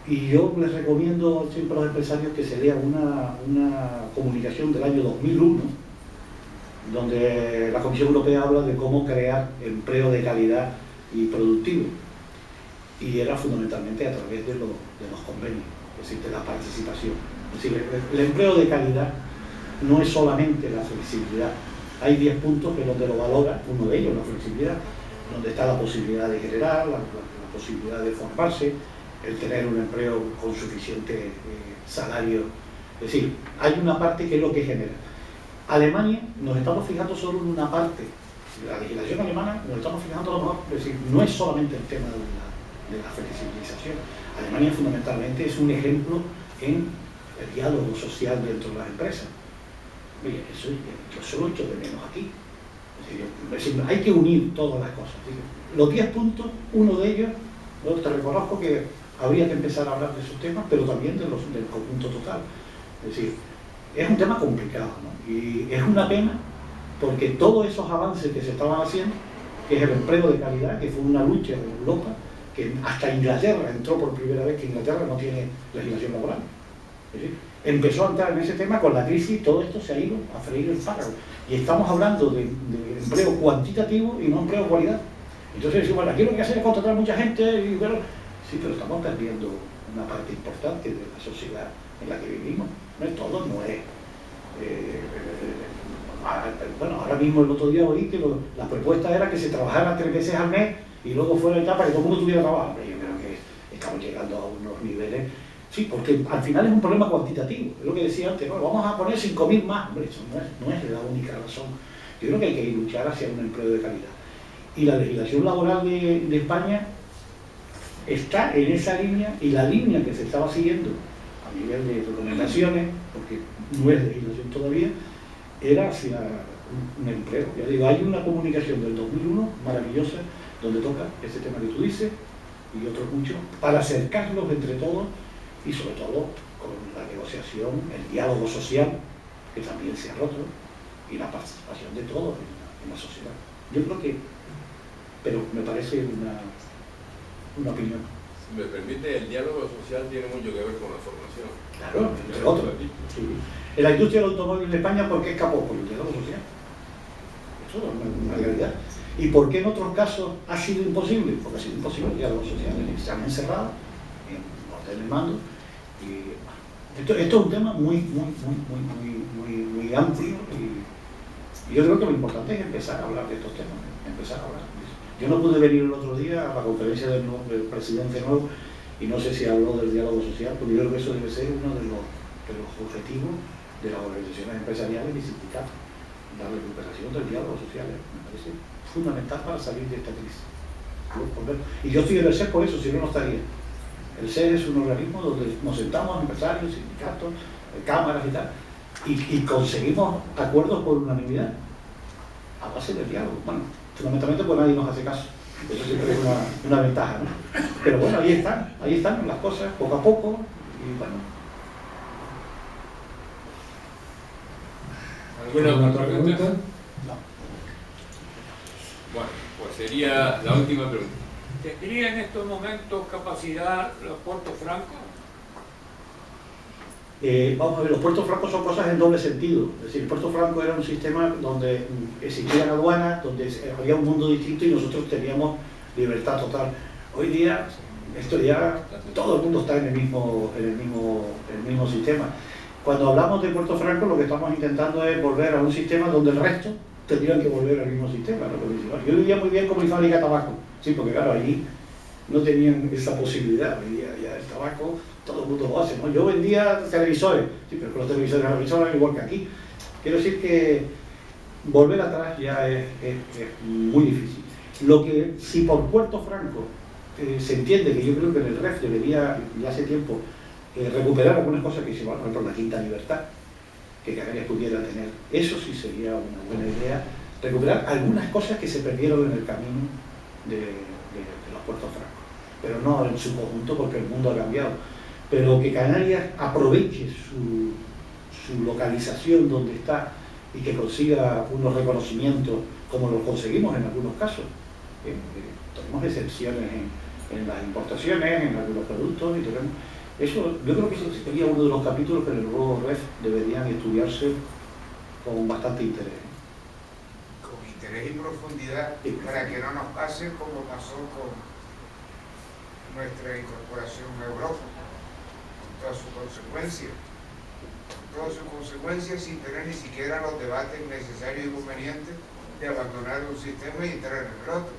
Speaker 2: Y yo les recomiendo siempre a los empresarios que se lean una comunicación del año 2001, donde la Comisión Europea habla de cómo crear empleo de calidad y productivo. Y era fundamentalmente a través de los convenios, es decir, de la participación. Es decir, el empleo de calidad no es solamente la flexibilidad. Hay 10 puntos que donde lo valora, uno de ellos, la flexibilidad, donde está la posibilidad de generar, la posibilidad de formarse, el tener un empleo con suficiente salario. Es decir, hay una parte que es lo que genera. Alemania, nos estamos fijando solo en una parte. La legislación alemana nos estamos fijando a lo mejor, es decir, no es solamente el tema de la flexibilización. Alemania fundamentalmente es un ejemplo en el diálogo social dentro de las empresas. Mire, eso lo echo de menos aquí. Es decir, hay que unir todas las cosas. Los 10 puntos, uno de ellos, te reconozco que habría que empezar a hablar de esos temas, pero también del conjunto total. Es decir, es un tema complicado, ¿no? Y es una pena porque todos esos avances que se estaban haciendo, que es el empleo de calidad, que fue una lucha en Europa, que hasta Inglaterra entró por primera vez, que Inglaterra no tiene legislación laboral. Es decir, empezó a entrar en ese tema con la crisis, todo esto se ha ido a freír el fárrago. Y estamos hablando de empleo cuantitativo y no empleo cualidad. Entonces decimos, bueno, aquí lo que hacer es contratar mucha gente y bueno, sí, pero estamos perdiendo una parte importante de la sociedad en la que vivimos. No es todo, no es. Bueno, ahora mismo el otro día oí que la propuesta era que se trabajara 3 veces al mes y luego fuera la etapa que todo el mundo tuviera trabajo. Pero yo creo que estamos llegando a unos niveles. Sí, porque al final es un problema cuantitativo. Es lo que decía antes, ¿no? Vamos a poner 5.000 más. Hombre, eso no es la única razón. Yo creo que hay que luchar hacia un empleo de calidad. Y la legislación laboral de España está en esa línea, y la línea que se estaba siguiendo a nivel de recomendaciones, porque no es legislación todavía, era hacia un empleo. Ya digo, hay una comunicación del 2001 maravillosa donde toca ese tema que tú dices y otros muchos, para acercarlos entre todos y sobre todo con la negociación, el diálogo social, que también se ha roto, y la participación de todos en la sociedad. Yo creo que, pero me parece una opinión.
Speaker 6: Si me permite, el diálogo social tiene mucho que ver con la formación.
Speaker 2: Claro, entre otros. Sí. En la industria del automóvil de España, ¿por qué escapó? Por el diálogo social. Eso es una realidad. ¿Y por qué en otros casos ha sido imposible? Porque ha sido imposible el diálogo social. Se han encerrado en orden de mando. Y esto es un tema muy amplio. Y yo creo que lo importante es empezar a hablar de estos temas. Empezar a hablar. Yo no pude venir el otro día a la conferencia del presidente nuevo y no sé si habló del diálogo social, porque yo creo que eso debe ser uno de los objetivos de las organizaciones empresariales y sindicales. La recuperación del diálogo social me parece fundamental para salir de esta crisis. Y yo estoy en el SER por eso, si no, no estaría. El SER es un organismo donde nos sentamos empresarios, sindicatos, cámaras y tal, y conseguimos acuerdos por unanimidad a base del diálogo. Bueno, fundamentalmente pues nadie nos hace caso. Eso siempre es una ventaja, ¿no? Pero bueno, ahí están las cosas, poco a poco, y bueno.
Speaker 3: ¿Alguna otra pregunta?
Speaker 2: No.
Speaker 3: Bueno, pues sería la última pregunta.
Speaker 8: ¿Tendría en estos momentos capacidad los puertos francos?
Speaker 2: Vamos a ver, los puertos francos son cosas en doble sentido. Es decir, el puerto franco era un sistema donde existían aduanas, donde había un mundo distinto y nosotros teníamos libertad total. Hoy día, esto ya, todo el mundo está en el mismo sistema. Cuando hablamos de puerto franco, lo que estamos intentando es volver a un sistema donde el resto tendrían que volver al mismo sistema, ¿no? Yo vivía muy bien con mi fábrica de tabaco, sí, porque claro, allí no tenían esa posibilidad. Hoy día ya el tabaco todo el mundo lo hace, ¿no? Yo vendía televisores, sí, pero con los televisores eran igual que aquí. Quiero decir que volver atrás ya es muy difícil. Lo que, si por puerto franco se entiende, que yo creo que en el REF debería, ya hace tiempo, recuperar algunas cosas que se van, por ejemplo, la Quinta Libertad, que Canarias pudiera tener, eso sí sería una buena idea, recuperar algunas cosas que se perdieron en el camino de los puertos francos, pero no en su conjunto porque el mundo ha cambiado. Pero que Canarias aproveche su localización donde está y que consiga unos reconocimientos como los conseguimos en algunos casos. Tenemos excepciones en las importaciones, en algunos productos, y tenemos eso. Yo creo que ese sería uno de los capítulos que en el nuevo REF deberían estudiarse con bastante interés.
Speaker 7: Con interés y profundidad, para que no nos pase como pasó con nuestra incorporación a Europa. Todas sus consecuencias sin tener ni siquiera los debates necesarios y convenientes de abandonar un sistema y entrar en el otro.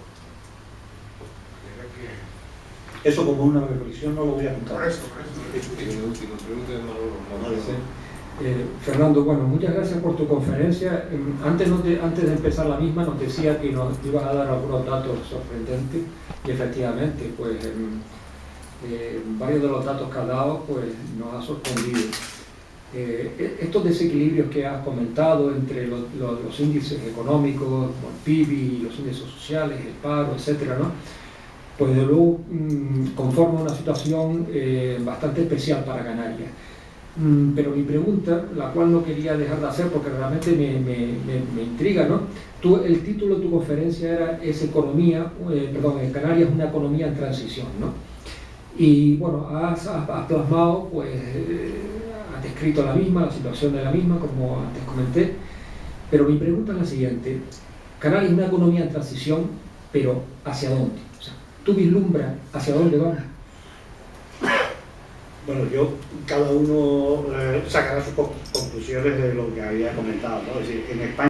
Speaker 2: Eso como una reflexión no lo voy a contar.
Speaker 7: Por eso.
Speaker 3: La última pregunta de Manolo.
Speaker 1: Fernando, bueno, muchas gracias por tu conferencia. Antes de empezar la misma nos decía que nos ibas a dar algunos datos sorprendentes y efectivamente, pues varios de los datos que has dado pues, nos ha sorprendido. Estos desequilibrios que has comentado entre los índices económicos, el PIB y los índices sociales, el paro, etcétera, ¿no? Pues de luego conforma una situación bastante especial para Canarias. Pero mi pregunta, la cual no quería dejar de hacer porque realmente me intriga, ¿no? El título de tu conferencia era Canarias una economía en transición, ¿no? Y bueno, has plasmado, pues, has descrito la situación de la misma, como antes comenté, pero mi pregunta es la siguiente: Canarias es una economía en transición, pero ¿hacia dónde? O sea, ¿tú vislumbras hacia dónde vamos?
Speaker 2: Bueno, cada uno sacará sus conclusiones de lo que había comentado, ¿no? Es decir, en España